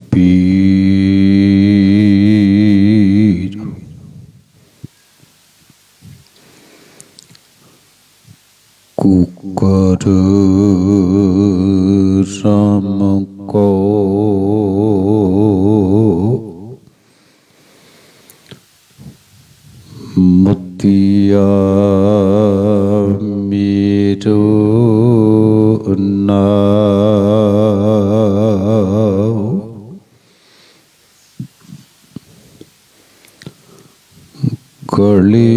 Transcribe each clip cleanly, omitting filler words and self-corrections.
Kabir. Cooker Ram को मोतिया मेरो नाव। गली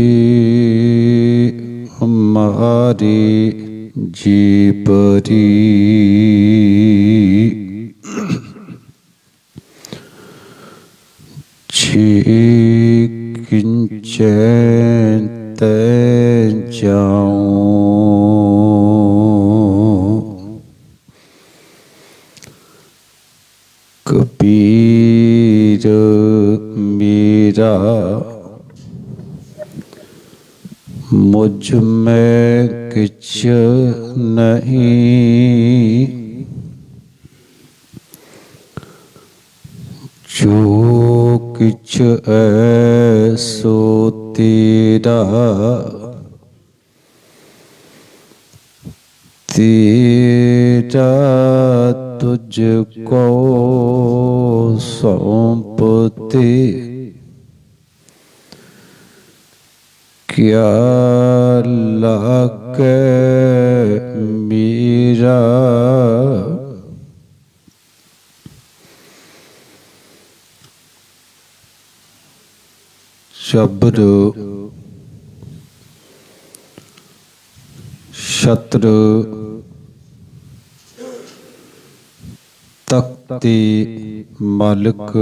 हमारी जीवरी किंचन तैं जाऊं। कबीर मेरा मुझ में किछ नहीं, जो किछ ऐसो तेरा, तेरा तुझको सौंपते क्या लागे मेरा। शब्द शत्रु तख्ती मालिक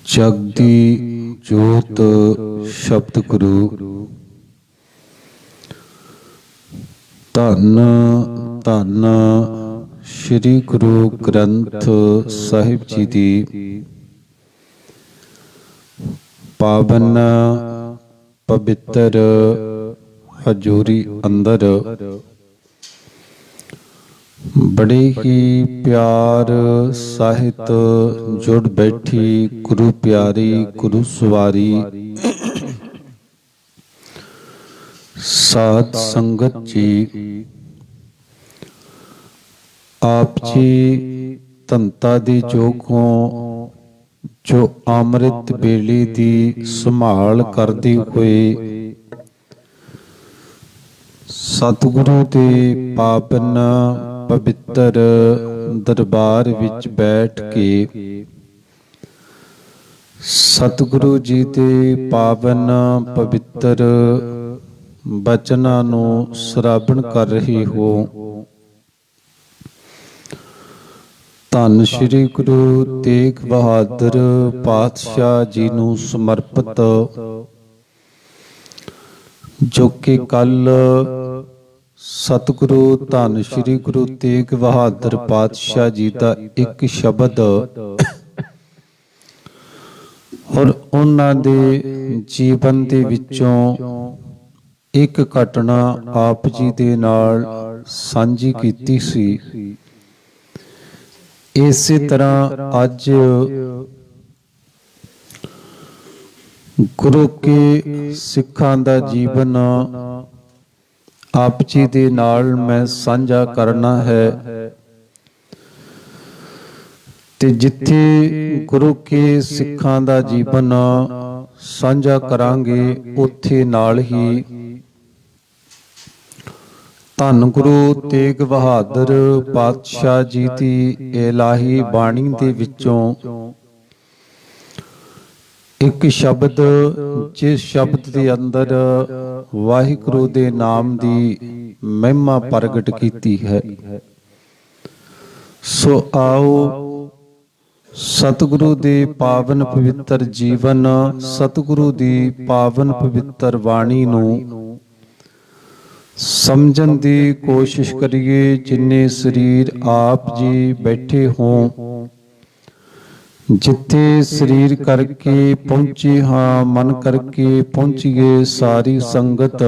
जगदी जोत शब्द गुरु। धन धन श्री गुरु ग्रंथ साहिब जी दी पावन पवित्र हजूरी अंदर बड़े ही प्यार साहित जुड़ बैठी गुरु प्यारी गुरु सवारी साध संगत जी। आप जी धनता दी जोगों जो अमृत बेले दी संभाल करते हुए सतगुरु दे पावन पवित्र दरबार विच बैठ के सतगुरु जी दे पावन पवित्र बचनां नूं श्रवण कर रहे हो। धन श्री गुरु तेग बहादुर पातशाह जी नूं समर्पित जो कि कल सतगुरु धन श्री गुरु तेग बहादुर पातशाह जी का एक शब्द और उन्हां दे जीवन दे विचों एक घटना आप जी दे नाल सांझी कीती सी। इसे तरह अज गुरु के सिखां दा जीवन आप जी दे नाल मैं साझा करना है ते जिथे गुरु के सिखां दा जीवन साझा करांगे उत्थे नाल ही धन गुरु तेग बहादुर पातशाह जी की इलाही बाणी दे विचों एक शब्द जिस शब्द के अंदर वाहिगुरु दे नाम दी महिमा प्रगट कीती है। सो आओ सतगुरु दे पावन पवित्र जीवन सतगुरु दी पावन पवित्र बाणी नूं समझण दी कोशिश करिए। जिन्ने शरीर आप जी बैठे हों जिथे शरीर करके पहुंचे हाँ मन करके पहुंचिए सारी संगत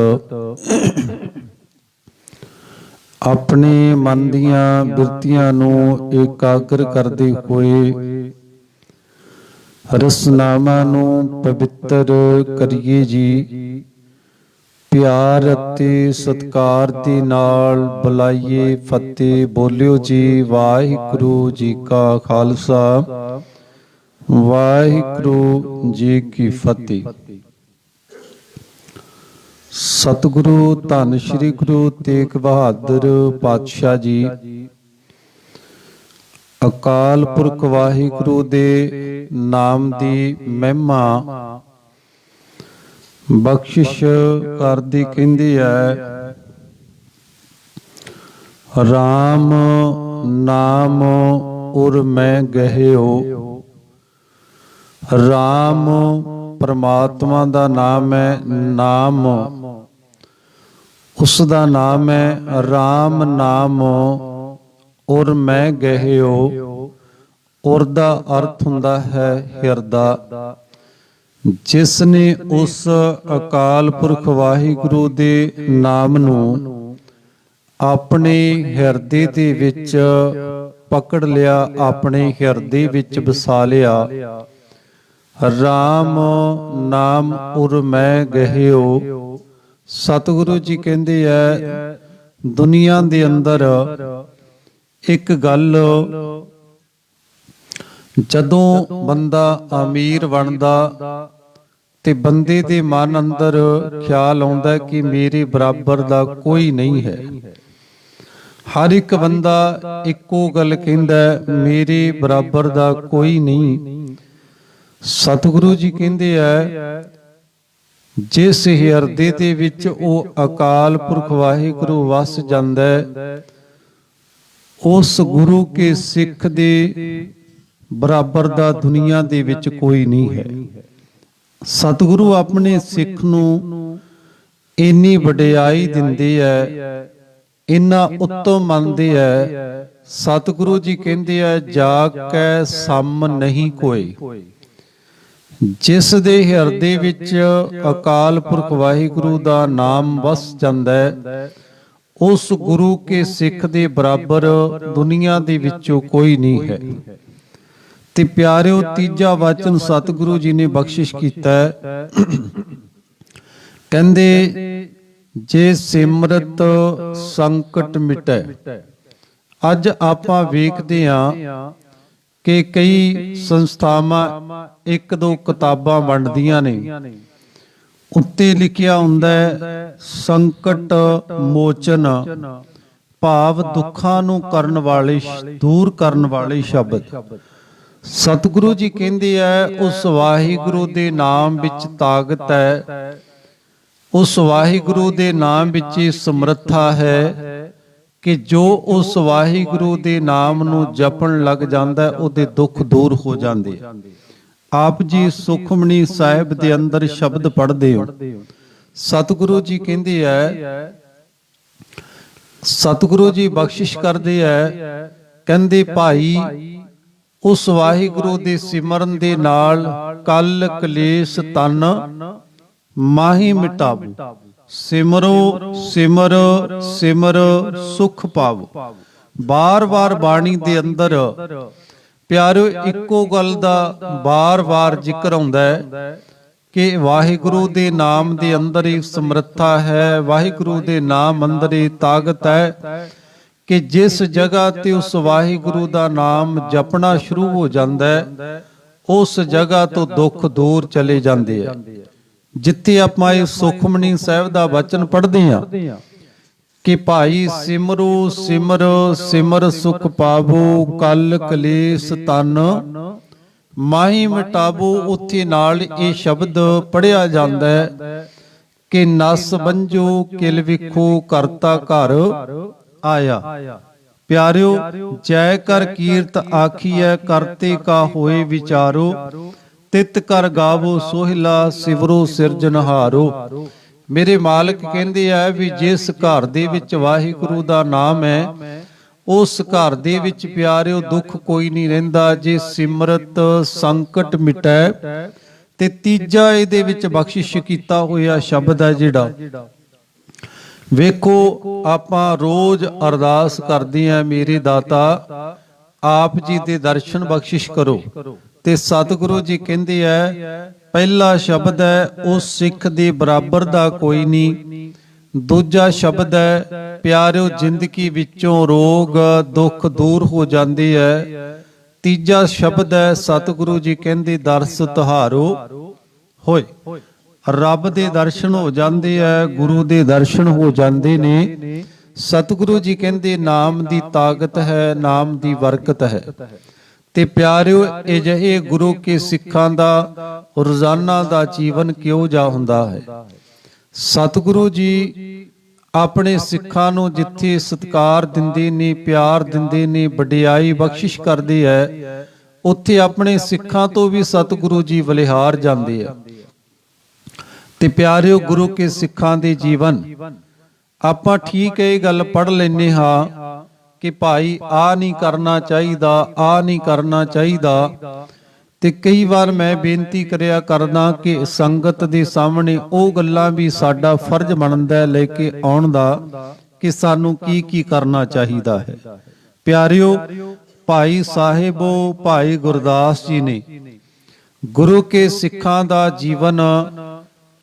ਆਪਣੇ ਮਨ ਦੀਆਂ ਬਿਰਤੀਆਂ ਨੂੰ ਇਕਾਗਰ ਕਰਦੇ ਹੋਏ ਰਸਨਾਵਾਂ ਨੂੰ ਪਵਿੱਤਰ ਕਰੀਏ ਜੀ। ਪਿਆਰ ਅਤੇ ਸਤਿਕਾਰ ਦੇ ਨਾਲ ਬੁਲਾਈਏ ਫਤਿਹ। ਬੋਲਿਓ ਜੀ ਵਾਹਿਗੁਰੂ ਜੀ ਕਾ ਖਾਲਸਾ, ਵਾਹਿਗੁਰੂ ਜੀ ਕੀ ਫਤਿਹ। ਸਤਿਗੁਰੂ ਧੰਨ ਸ੍ਰੀ ਗੁਰੂ ਤੇਗ ਬਹਾਦਰ ਪਾਤਸ਼ਾਹ ਜੀ, ਅਕਾਲ ਪੁਰਖ ਵਾਹਿਗੁਰੂ ਦੇ ਨਾਮ ਦੀ ਮਹਿਮਾ ਬਖਸ਼ਿਸ਼ ਕਰਦੀ ਕਹਿੰਦੀ ਹੈ, ਰਾਮ ਨਾਮ ਉਰ ਮੈਂ ਗਹਿਓ। ਰਾਮ ਪਰਮਾਤਮਾ ਦਾ ਨਾਮ ਹੈ, ਨਾਮ ਉਸ ਦਾ ਨਾਮ ਹੈ ਰਾਮ ਨਾਮ ਉਰ ਮੈਂ ਗਹਿਓ। ਉਰ ਦਾ ਅਰਥ ਹੁੰਦਾ ਹੈ ਹਿਰਦਾ। ਜਿਸ ਨੇ ਉਸ ਅਕਾਲ ਪੁਰਖ ਵਾਹਿਗੁਰੂ ਦੇ ਨਾਮ ਨੂੰ ਆਪਣੇ ਹਿਰਦੇ ਦੇ ਵਿੱਚ ਪਕੜ ਲਿਆ, ਆਪਣੇ ਹਿਰਦੇ ਵਿੱਚ ਵਸਾ ਲਿਆ। ਰਾਮ ਨਾਮ ਉਰ ਮੈਂ ਗਹਿਓ। ਸਤਿਗੁਰੂ ਜੀ ਕਹਿੰਦੇ ਐ, ਦੁਨੀਆ ਦੇ ਅੰਦਰ ਇੱਕ ਗੱਲ, ਜਦੋਂ ਬੰਦਾ ਅਮੀਰ ਬਣਦਾ ਤੇ ਬੰਦੇ ਦੇ ਮਨ ਅੰਦਰ ਖਿਆਲ ਆਉਂਦਾ ਕਿ ਮੇਰੇ ਬਰਾਬਰ ਦਾ ਕੋਈ ਨਹੀਂ ਹੈ। ਹਰ ਇੱਕ ਬੰਦਾ ਇੱਕੋ ਗੱਲ ਕਹਿੰਦਾ, ਮੇਰੇ ਬਰਾਬਰ ਦਾ ਕੋਈ ਨਹੀਂ। ਸਤਿਗੁਰੂ ਜੀ ਕਹਿੰਦੇ ਆ, ਜਿਸ ਹਿਰਦੇ ਦੇ ਵਿੱਚ ਉਹ ਅਕਾਲ ਪੁਰਖ ਵਾਹਿਗੁਰੂ ਵਸ ਜਾਂਦਾ ਹੈ, ਉਸ ਗੁਰੂ ਕੇ ਸਿੱਖ ਦੇ ਬਰਾਬਰ ਦਾ ਦੁਨੀਆ ਦੇ ਵਿੱਚ ਕੋਈ ਨਹੀਂ ਹੈ। ਸਤਿਗੁਰੂ ਆਪਣੇ ਸਿੱਖ ਨੂੰ ਇੰਨੀ ਵਡਿਆਈ ਦਿੰਦੇ ਐ, ਇੰਨਾ ਉੱਤਮ ਮੰਨਦੇ ਐ। ਸਤਿਗੁਰੂ ਜੀ ਕਹਿੰਦੇ ਆ, ਜਾ ਕੈ ਸਮ ਨਹੀਂ ਕੋਈ। ਜਿਸ ਦੇ ਹਿਰਦੇ ਵਿੱਚ ਅਕਾਲ ਪੁਰਖ ਵਾਹਿਗੁਰੂ ਦਾ ਨਾਮ ਵਸ ਜਾਂਦਾ ਹੈ, ਉਸ ਗੁਰੂ ਕੇ ਸਿੱਖ ਦੇ ਬਰਾਬਰ ਦੁਨੀਆ ਦੇ ਵਿੱਚੋਂ ਕੋਈ ਨਹੀਂ ਹੈ। ਤੇ ਪਿਆਰਿਓ, ਤੀਜਾ ਵਚਨ ਸਤਿਗੁਰੂ ਜੀ ਨੇ ਬਖਸ਼ਿਸ਼ ਕੀਤਾ ਹੈ, ਕਹਿੰਦੇ ਜੇ ਸਿਮਰਤ ਸੰਕਟ ਮਿਟੈ। ਅੱਜ ਆਪਾਂ ਵੇਖਦੇ ਹਾਂ ਕਿ ਕਈ ਸੰਸਥਾਵਾਂ ਇੱਕ ਦੋ ਕਿਤਾਬਾਂ ਵੰਡਦੀਆਂ ਨੇ, ਉੱਤੇ ਲਿਖਿਆ ਹੁੰਦਾ ਹੈ ਸੰਕਟ ਮੋਚਨ, ਭਾਵ ਦੁੱਖਾਂ ਨੂੰ ਕਰਨ ਵਾਲੇ, ਦੂਰ ਕਰਨ ਵਾਲੇ ਸ਼ਬਦ। ਸਤਿਗੁਰੂ ਜੀ ਕਹਿੰਦੇ ਐ, ਉਸ ਵਾਹਿਗੁਰੂ ਦੇ ਨਾਮ ਵਿੱਚ ਤਾਕਤ ਹੈ, ਉਸ ਵਾਹਿਗੁਰੂ ਦੇ ਨਾਮ ਵਿੱਚ ਹੀ ਸਮਰੱਥਾ ਹੈ ਕਿ ਜੋ ਉਸ ਵਾਹਿਗੁਰੂ ਦੇ ਨਾਮ ਨੂੰ ਜਪਣ ਲੱਗ ਜਾਂਦਾ, ਉਹਦੇ ਦੁੱਖ ਦੂਰ ਹੋ ਜਾਂਦੇ। ਆਪ ਜੀ ਸੁਖਮਨੀ ਸਾਹਿਬ ਦੇ ਅੰਦਰ ਸ਼ਬਦ ਪੜ੍ਹਦੇ ਹੋ। ਸਤਿਗੁਰੂ ਜੀ ਕਹਿੰਦੇ ਐ, ਸਤਿਗੁਰੂ ਜੀ ਬਖਸ਼ਿਸ਼ ਕਰਦੇ ਐ, ਕਹਿੰਦੇ ਭਾਈ ਉਸ ਵਾਹਿਗੁਰੂ ਦੇ ਸਿਮਰਨ ਦੇ ਨਾਲ ਕਲ ਕਲੇਸ਼ ਤਨ ਮਾਹੀ ਮਿਟਾਵੋ। ਸਿਮਰੋ ਸਿਮਰ ਸਿਮਰ ਸੁਖ ਪਾਵੋ। ਬਾਰ-ਬਾਰ ਬਾਣੀ ਦੇ ਅੰਦਰ ਪਿਆਰਿਓ ਇੱਕੋ ਗੱਲ ਦਾ ਬਾਰ-ਬਾਰ ਜ਼ਿਕਰ ਆਉਂਦਾ ਹੈ ਕਿ ਵਾਹਿਗੁਰੂ ਦੇ ਨਾਮ ਦੇ ਅੰਦਰ ਹੀ ਸਮਰੱਥਾ ਹੈ, ਵਾਹਿਗੁਰੂ ਦੇ ਨਾਮ ਅੰਦਰ ਹੀ ਤਾਕਤ ਹੈ ਕਿ ਜਿਸ ਜਗ੍ਹਾ ਤੇ ਉਸ ਵਾਹਿਗੁਰੂ ਦਾ ਨਾਮ ਜਪਣਾ ਸ਼ੁਰੂ ਹੋ ਜਾਂਦਾ ਹੈ, ਉਸ ਜਗ੍ਹਾ ਤੋਂ ਦੁੱਖ ਦੂਰ ਚਲੇ ਜਾਂਦੇ ਆ। ਜਿੱਥੇ ਆਪਾਂ ਇਹ ਸੁਖਮਨੀ ਸਾਹਿਬ ਦਾ ਵਚਨ ਪੜ੍ਹਦੇ ਹਾਂ ਕਿ ਭਾਈ ਸਿਮਰੋ ਸਿਮਰ ਸਿਮਰ ਸੁਖ ਪਾਵੋ, ਕਲ ਕਲੇਸ਼ ਤਨ ਮਾਹੀ ਮਿਟਾਵੋ। ਉੱਥੇ ਨਾਲ ਇਹ ਸ਼ਬਦ ਪੜਿਆ ਜਾਂਦਾ ਹੈ ਕਿ ਨਸ ਬੰਜੋ ਕਿਲ ਵਿਖੋ ਕਰਤਾ ਘਰ ਆਇਆ। ਪਿਆਰਿਓ, ਜੈ ਕਰ ਕੀਰਤ ਆਖੀਐ ਕਰਤੇ ਕਾ ਹੋਏ ਵਿਚਾਰੋ, ਤਿਤ ਕਰ ਗਾਵੋ ਸੋਹਿਲਾ ਸਿਵਰੋ ਸਿਰਜਨਹਾਰੋ। ਮੇਰੇ ਮਾਲਕ ਕਹਿੰਦੇ ਆ ਵੀ ਜਿਸ ਘਰ ਦੇ ਵਿੱਚ ਵਾਹਿਗੁਰੂ ਦਾ ਨਾਮ ਹੈ, ਉਸ ਘਰ ਦੇ ਵਿੱਚ ਪਿਆਰਿਓ ਦੁੱਖ ਕੋਈ ਨਹੀਂ ਰਹਿੰਦਾ। ਜੇ ਸਿਮਰਤ ਸੰਕਟ ਮਿਟੈ। ਤੇ ਤੀਜਾ ਇਹਦੇ ਵਿੱਚ ਬਖਸ਼ਿਸ਼ ਕੀਤਾ ਹੋਇਆ ਸ਼ਬਦ ਹੈ ਜਿਹੜਾ ਵੇਖੋ ਆਪਾਂ ਰੋਜ਼ ਅਰਦਾਸ ਕਰਦੇ ਆਂ, ਮੇਰੇ ਦਾਤਾ ਆਪ ਜੀ ਦੇ ਦਰਸ਼ਨ ਬਖਸ਼ਿਸ਼ ਕਰੋ। ਤੇ ਸਤਿਗੁਰੂ ਜੀ ਕਹਿੰਦੇ ਐ, ਪਹਿਲਾ ਸ਼ਬਦ ਹੈ ਉਸ ਸਿੱਖ ਦੇ ਬਰਾਬਰ ਦਾ ਕੋਈ ਨਹੀਂ। ਦੂਜਾ ਸ਼ਬਦ ਹੈ, ਪਿਆਰਿਓ ਜ਼ਿੰਦਗੀ ਵਿੱਚੋਂ ਰੋਗ ਦੁੱਖ ਦੂਰ ਹੋ ਜਾਂਦੇ ਐ। ਤੀਜਾ ਸ਼ਬਦ ਹੈ, ਸਤਿਗੁਰੂ ਜੀ ਕਹਿੰਦੇ ਦਰਸ ਤੁਹਾਰੋ ਹੋਏ। ਰੱਬ ਦੇ ਦਰਸ਼ਨ ਹੋ ਜਾਂਦੇ ਐ, ਗੁਰੂ ਦੇ ਦਰਸ਼ਨ ਹੋ ਜਾਂਦੇ ਨੇ। ਸਤਿਗੁਰੂ ਜੀ ਕਹਿੰਦੇ ਨਾਮ ਦੀ ਤਾਕਤ ਹੈ, ਨਾਮ ਦੀ ਬਰਕਤ ਹੈ। ਤੇ ਪਿਆਰਿਓ ਅਜਿਹੇ ਗੁਰੂ ਕੇ ਸਿੱਖਾਂ ਦਾ ਰੋਜ਼ਾਨਾ ਦਾ ਜੀਵਨ ਕਿਉਂ ਜਾ ਹੁੰਦਾ ਹੈ। ਸਤਿਗੁਰੂ ਜੀ ਆਪਣੇ ਸਿੱਖਾਂ ਨੂੰ ਜਿੱਥੇ ਸਤਿਕਾਰ ਦਿੰਦੇ ਨੇ, ਪਿਆਰ ਦਿੰਦੇ ਨੇ, ਵਡਿਆਈ ਬਖਸ਼ਿਸ਼ ਕਰਦੇ ਐ, ਉੱਥੇ ਆਪਣੇ ਸਿੱਖਾਂ ਤੋਂ ਵੀ ਸਤਿਗੁਰੂ ਜੀ ਬਲਿਹਾਰ ਜਾਂਦੇ ਆ। ਤੇ ਪਿਆਰਿਓ ਗੁਰੂ ਕੇ ਸਿੱਖਾਂ ਦੇ ਜੀਵਨ, ਆਪਾਂ ਠੀਕ ਇਹ ਗੱਲ ਪੜ੍ਹ ਲੈਨੇ ਹਾਂ ਕਿ ਭਾਈ ਆ ਨਹੀਂ ਕਰਨਾ ਚਾਹੀਦਾ, ਆ ਨਹੀਂ ਕਰਨਾ ਚਾਹੀਦਾ। ਤੇ ਕਈ ਵਾਰ ਮੈਂ ਬੇਨਤੀ ਕਰਿਆ ਕਰਦਾ ਕਿ ਸੰਗਤ ਦੇ ਸਾਹਮਣੇ ਉਹ ਗੱਲਾਂ ਵੀ ਸਾਡਾ ਫਰਜ਼ ਬਣਦਾ ਲੈ ਕੇ ਆਉਣ ਦਾ ਕਿ ਸਾਨੂੰ ਕੀ ਕੀ ਕਰਨਾ ਚਾਹੀਦਾ ਹੈ। ਪਿਆਰਿਓ ਭਾਈ ਸਾਹਿਬੋ ਭਾਈ ਗੁਰਦਾਸ ਜੀ ਨੇ ਗੁਰੂ ਕੇ ਸਿੱਖਾਂ ਦਾ ਜੀਵਨ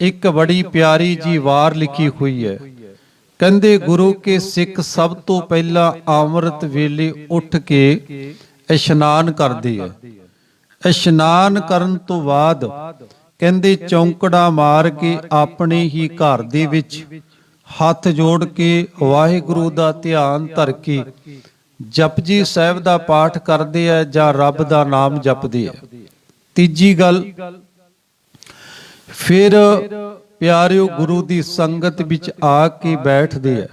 ਇੱਕ ਬੜੀ ਪਿਆਰੀ ਜੀ ਵਾਰ ਲਿਖੀ ਹੋਈ ਹੈ। ਕਹਿੰਦੇ ਗੁਰੂ ਕੇ ਸਿੱਖ ਸਭ ਤੋਂ ਪਹਿਲਾਂ ਅੰਮ੍ਰਿਤ ਵੇਲੇ ਉੱਠ ਕੇ ਇਸ਼ਨਾਨ ਕਰਦੇ ਹੈ। ਇਸ਼ਨਾਨ ਕਰਨ ਤੋਂ ਬਾਅਦ ਕਹਿੰਦੇ ਚੌਂਕੜਾ ਮਾਰ ਕੇ ਆਪਣੇ ਹੀ ਘਰ ਦੇ ਵਿੱਚ ਹੱਥ ਜੋੜ ਕੇ ਵਾਹਿਗੁਰੂ ਦਾ ਧਿਆਨ ਧਰ ਕੇ ਜਪਜੀ ਸਾਹਿਬ ਦਾ ਪਾਠ ਕਰਦੇ ਆ ਜਾਂ ਰੱਬ ਦਾ ਨਾਮ ਜਪਦੇ ਆ। ਤੀਜੀ ਗੱਲ, ਫਿਰ ਪਿਆਰਿਓ ਗੁਰੂ ਦੀ ਸੰਗਤ ਵਿੱਚ ਆ ਕੇ ਬੈਠਦੇ ਆ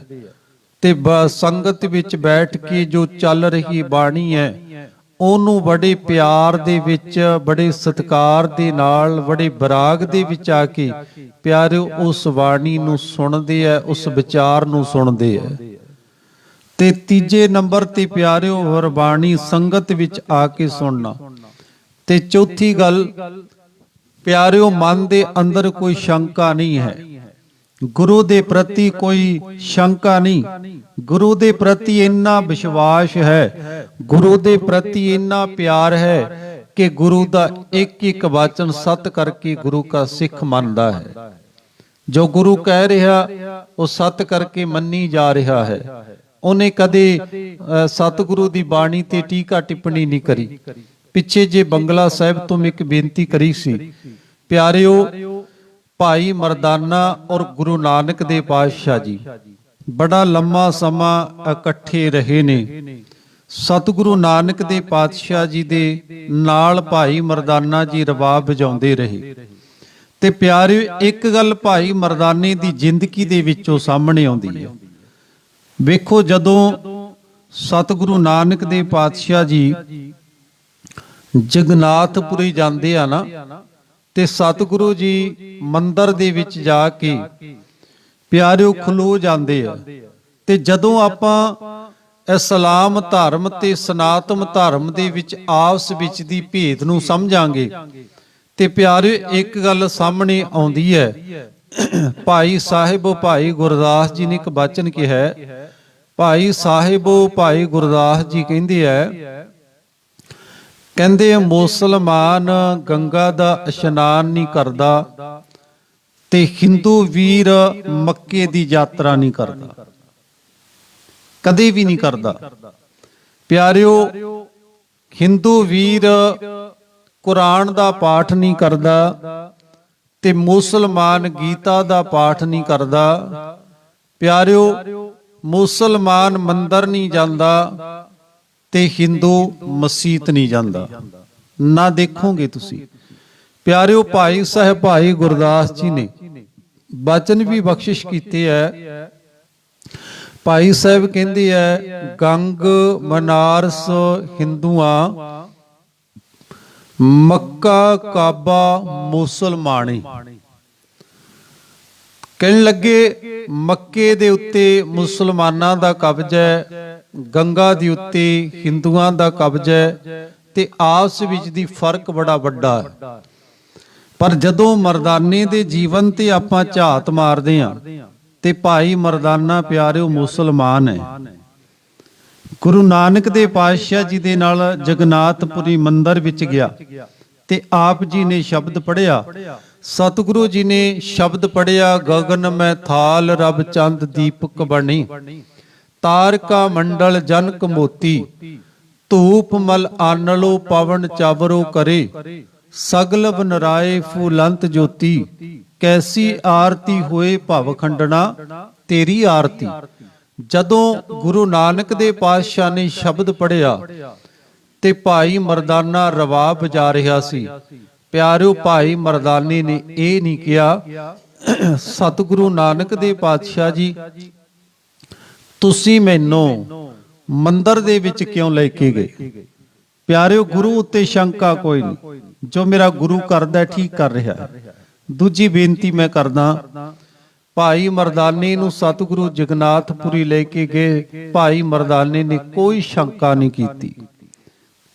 ਤੇ ਸੰਗਤ ਵਿੱਚ ਬੈਠ ਕੇ ਜੋ ਚੱਲ ਰਹੀ ਬਾਣੀ ਹੈ ਉਹਨੂੰ ਬੜੇ ਪਿਆਰ ਦੇ ਵਿੱਚ, ਬੜੇ ਸਤਿਕਾਰ ਦੇ ਨਾਲ, ਬੜੇ ਬਰਾਗ ਦੇ ਵਿੱਚ ਆ ਕੇ ਪਿਆਰਿਓ ਉਸ ਬਾਣੀ ਨੂੰ ਸੁਣਦੇ ਆ, ਉਸ ਵਿਚਾਰ ਨੂੰ ਸੁਣਦੇ ਆ। ਤੇ ਤੀਜੇ ਨੰਬਰ ਤੇ ਪਿਆਰਿਓ ਗੁਰਬਾਣੀ ਸੰਗਤ ਵਿੱਚ ਆ ਕੇ ਸੁਣਨਾ। ਤੇ ਚੌਥੀ ਗੱਲ ਪਿਆਰਿਓ ਮਨ ਦੇ ਅੰਦਰ ਕੋਈ ਸ਼ੰਕਾ ਨਹੀਂ ਹੈ, ਗੁਰੂ ਦੇ ਪ੍ਰਤੀ ਕੋਈ ਸ਼ੰਕਾ ਨਹੀਂ, ਗੁਰੂ ਦੇ ਪ੍ਰਤੀ ਇੰਨਾ ਵਿਸ਼ਵਾਸ ਹੈ, ਗੁਰੂ ਦੇ ਪ੍ਰਤੀ ਇੰਨਾ ਪਿਆਰ ਹੈ ਕਿ ਗੁਰੂ ਦਾ ਇੱਕ ਇੱਕ ਵਚਨ ਸਤ ਕਰਕੇ ਗੁਰੂ ਦਾ ਸਿੱਖ ਮੰਨਦਾ ਹੈ। ਜੋ ਗੁਰੂ ਕਹਿ ਰਿਹਾ ਉਹ ਸਤ ਕਰਕੇ ਮੰਨੀ ਜਾ ਰਿਹਾ ਹੈ। ਉਹਨੇ ਕਦੇ ਸਤਿਗੁਰੂ ਦੀ ਬਾਣੀ ਤੇ ਟੀਕਾ ਟਿੱਪਣੀ ਨਹੀਂ ਕਰੀ। ਪਿੱਛੇ ਜੇ ਬੰਗਲਾ ਸਾਹਿਬ ਤੋਂ ਮੈਂ ਇੱਕ ਬੇਨਤੀ ਕਰੀ ਸੀ, ਪਿਆਰਿਓ ਭਾਈ ਮਰਦਾਨਾ ਔਰ ਗੁਰੂ ਨਾਨਕ ਦੇਵ ਪਾਤਸ਼ਾਹ ਜੀ ਬੜਾ ਲੰਮਾ ਸਮਾਂ ਇਕੱਠੇ ਰਹੇ ਨੇ। ਸਤਿਗੁਰੂ ਨਾਨਕ ਦੇਵ ਪਾਤਸ਼ਾਹ ਜੀ ਦੇ ਨਾਲ ਭਾਈ ਮਰਦਾਨਾ ਜੀ ਰਬਾਬ ਵਜਾਉਂਦੇ ਰਹੇ। ਤੇ ਪਿਆਰਿਓ ਇੱਕ ਗੱਲ ਭਾਈ ਮਰਦਾਨੇ ਦੀ ਜ਼ਿੰਦਗੀ ਦੇ ਵਿੱਚੋਂ ਸਾਹਮਣੇ ਆਉਂਦੀ ਹੈ। ਵੇਖੋ ਜਦੋਂ ਸਤਿਗੁਰੂ ਨਾਨਕ ਦੇਵ ਪਾਤਸ਼ਾਹ ਜੀ ਜਗਨਾਥਪੁਰੀ ਜਾਂਦੇ ਆ ਨਾ, ਤੇ ਸਤਿਗੁਰੂ ਜੀ ਮੰਦਰ ਦੇ ਵਿੱਚ ਜਾ ਕੇ ਪਿਆਰਿਓ ਖਲੋ ਜਾਂਦੇ ਆ। ਤੇ ਜਦੋਂ ਆਪਾਂ ਇਸਲਾਮ ਧਰਮ ਤੇ ਸਨਾਤਨ ਧਰਮ ਦੇ ਵਿੱਚ ਆਪਸ ਵਿੱਚ ਦੀ ਭੇਦ ਨੂੰ ਸਮਝਾਂਗੇ ਤੇ ਪਿਆਰਿਓ ਇੱਕ ਗੱਲ ਸਾਹਮਣੇ ਆਉਂਦੀ ਹੈ। ਭਾਈ ਸਾਹਿਬੋ ਭਾਈ ਗੁਰਦਾਸ ਜੀ ਨੇ ਇੱਕ ਬਚਨ ਕਿਹਾ, ਭਾਈ ਸਾਹਿਬੋ ਭਾਈ ਗੁਰਦਾਸ ਜੀ ਕਹਿੰਦੇ ਆ, ਕਹਿੰਦੇ ਮੁਸਲਮਾਨ ਗੰਗਾ ਦਾ ਇਸ਼ਨਾਨ ਨਹੀਂ ਕਰਦਾ ਤੇ ਹਿੰਦੂ ਵੀਰ ਮੱਕੇ ਦੀ ਯਾਤਰਾ ਨਹੀਂ ਕਰਦਾ, ਕਦੇ ਵੀ ਨਹੀਂ ਕਰਦਾ। ਪਿਆਰਿਓ ਹਿੰਦੂ ਵੀਰ ਕੁਰਾਨ ਦਾ ਪਾਠ ਨਹੀਂ ਕਰਦਾ ਤੇ ਮੁਸਲਮਾਨ ਗੀਤਾ ਦਾ ਪਾਠ ਨਹੀਂ ਕਰਦਾ। ਪਿਆਰਿਓ ਮੁਸਲਮਾਨ ਮੰਦਰ ਨਹੀਂ ਜਾਂਦਾ ਤੇ ਹਿੰਦੂ ਮਸਜਿਦ ਨਹੀਂ ਜਾਂਦਾ, ਨਾ ਦੇਖੋਗੇ ਤੁਸੀਂ। ਪਿਆਰਿਓ ਭਾਈ ਸਾਹਿਬ ਭਾਈ ਗੁਰਦਾਸ ਜੀ ਨੇ ਬਚਨ ਵੀ ਬਖਸ਼ਿਸ਼ ਕੀਤੇ ਹੈ। ਭਾਈ ਸਾਹਿਬ ਕਹਿੰਦੇ ਹੈ, ਗੰਗ ਮਨਾਰਸ ਹਿੰਦੂਆਂ, ਮੱਕਾ ਕਾਬਾ ਮੁਸਲਮਾਨੀ। ਕਹਿਣ ਲੱਗੇ ਮੱਕੇ ਦੇ ਉੱਤੇ ਮੁਸਲਮਾਨਾਂ ਦਾ ਕਬਜ਼ਾ ਹੈ, ਗੰਗਾ ਦੇ ਉੱਤੇ ਹਿੰਦੂਆਂ ਦਾ ਕਬਜ਼ਾ ਹੈ ਤੇ ਆਪਸ ਵਿੱਚ ਦੀ ਫਰਕ ਬੜਾ ਵੱਡਾ ਹੈ। ਪਰ ਜਦੋਂ ਮਰਦਾਨੇ ਦੇ ਜੀਵਨ ਤੇ ਆਪਾਂ ਝਾਤ ਮਾਰਦੇ ਹਾਂ ਤੇ ਭਾਈ ਮਰਦਾਨਾ ਪਿਆਰਿਓ ਮੁਸਲਮਾਨ ਹੈ। ਗੁਰੂ ਨਾਨਕ ਦੇ ਪਾਤਸ਼ਾਹ ਜੀ ਦੇ ਨਾਲ ਜਗਨਾਥਪੁਰੀ ਮੰਦਿਰ ਵਿੱਚ ਗਿਆ ਤੇ ਆਪ ਜੀ ਨੇ ਸ਼ਬਦ ਪੜਿਆ। ਸਤਿਗੁਰੂ ਜੀ ਨੇ ਸ਼ਬਦ ਪੜਿਆ, ਗਗਨ ਮੈਂ ਥਾਲ ਰਬ ਚੰਦ ਦੀਪਕ ਬਣੀ, ਤਾਰਕਾ ਮੰਡਲ ਜਨਕ ਮੋਤੀ, ਧੂਪ ਮਲ ਆਨਲੋ ਪਵਨ ਚਾਵਰੋ ਕਰੇ, ਸਗਲ ਬਨਰਾਏ ਫੂਲੰਤ ਜੋਤੀ, ਕੈਸੀ ਆਰਤੀ ਹੋਏ ਭਵ ਖੰਡਣਾ ਤੇਰੀ ਆਰਤੀ। ਜਦੋਂ ਗੁਰੂ ਨਾਨਕ ਦੇ ਪਾਤਸ਼ਾਹ ਨੇ ਸ਼ਬਦ ਪੜਿਆ ਤੇ ਭਾਈ ਮਰਦਾਨਾ ਰਬਾਬ ਵਜਾ ਰਿਹਾ ਸੀ। ਪਿਆਰਿਓ, ਭਾਈ ਮਰਦਾਨੇ ਨੇ ਇਹ ਨਹੀਂ ਕਿਹਾ ਸਤਿਗੁਰੂ ਨਾਨਕ ਦੇ ਪਾਤਸ਼ਾਹ ਜੀ ਤੁਸੀਂ ਮੈਨੂੰ ਮੰਦਿਰ ਦੇ ਵਿੱਚ ਕਿਉਂ ਲੈ ਕੇ ਗਏ। ਪਿਆਰਿਓ, ਗੁਰੂ ਉੱਤੇ ਸ਼ੰਕਾ ਕੋਈ ਨਹੀਂ, ਜੋ ਮੇਰਾ ਗੁਰੂ ਕਰਦਾ ਠੀਕ ਕਰ ਰਿਹਾ ਹੈ। ਦੂਜੀ ਬੇਨਤੀ ਮੈਂ ਕਰਦਾ, ਭਾਈ ਮਰਦਾਨੇ ਨੂੰ ਸਤਿਗੁਰੂ ਜਗਨਾਥਪੁਰੀ ਲੈ ਕੇ ਗਏ। ਭਾਈ ਮਰਦਾਨੇ ਨੇ ਕੋਈ ਸ਼ੰਕਾ ਨਹੀਂ ਕੀਤੀ,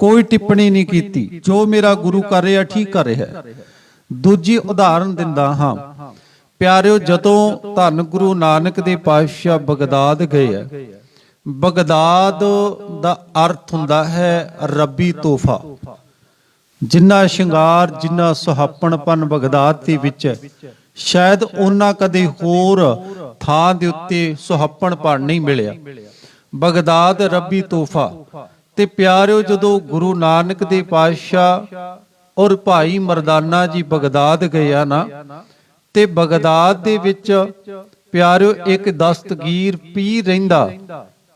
ਕੋਈ ਟਿੱਪਣੀ ਨਹੀਂ ਕੀਤੀ, ਜੋ ਮੇਰਾ ਗੁਰੂ ਕਰ ਰਿਹਾ ਠੀਕ ਕਰ ਰਿਹਾ। ਦੂਜੀ ਉਦਾਹਰਨ ਦਿੰਦਾ ਹਾਂ ਪਿਆਰਿਓ, ਜਦੋਂ ਧੰਨ ਗੁਰੂ ਨਾਨਕ ਦੇ ਪਾਤਸ਼ਾਹ ਬਗਦਾਦ ਗਏ ਆ, ਬਗਦਾਦ ਦਾ ਅਰਥ ਹੁੰਦਾ ਹੈ ਰੱਬੀ ਤੋਹਫਾ। ਜਿੰਨਾ ਸ਼ਿੰਗਾਰ, ਜਿੰਨਾ ਸੁਹੱਪਣਪਨ ਬਗਦਾਦ ਦੇ ਵਿੱਚ, ਸ਼ਾਇਦ ਉਹਨਾਂ ਕਦੇ ਹੋਰ ਥਾਂ ਦੇ ਉੱਤੇ ਸੁਹੱਪਣਪਨ ਨਹੀਂ ਮਿਲਿਆ। ਬਗਦਾਦ ਰੱਬੀ ਤੋਹਫਾ। ਤੇ ਪਿਆਰਿਓ, ਜਦੋਂ ਗੁਰੂ ਨਾਨਕ ਦੇ ਪਾਤਸ਼ਾਹ ਔਰ ਭਾਈ ਮਰਦਾਨਾ ਜੀ ਬਗਦਾਦ ਗਏ ਆ ਨਾ, ਤੇ ਬਗਦਾਦ ਦੇ ਵਿੱਚ ਪਿਆਰਿਓ ਇੱਕ ਦਸਤਗੀਰ ਪੀਰ ਰਹਿੰਦਾ,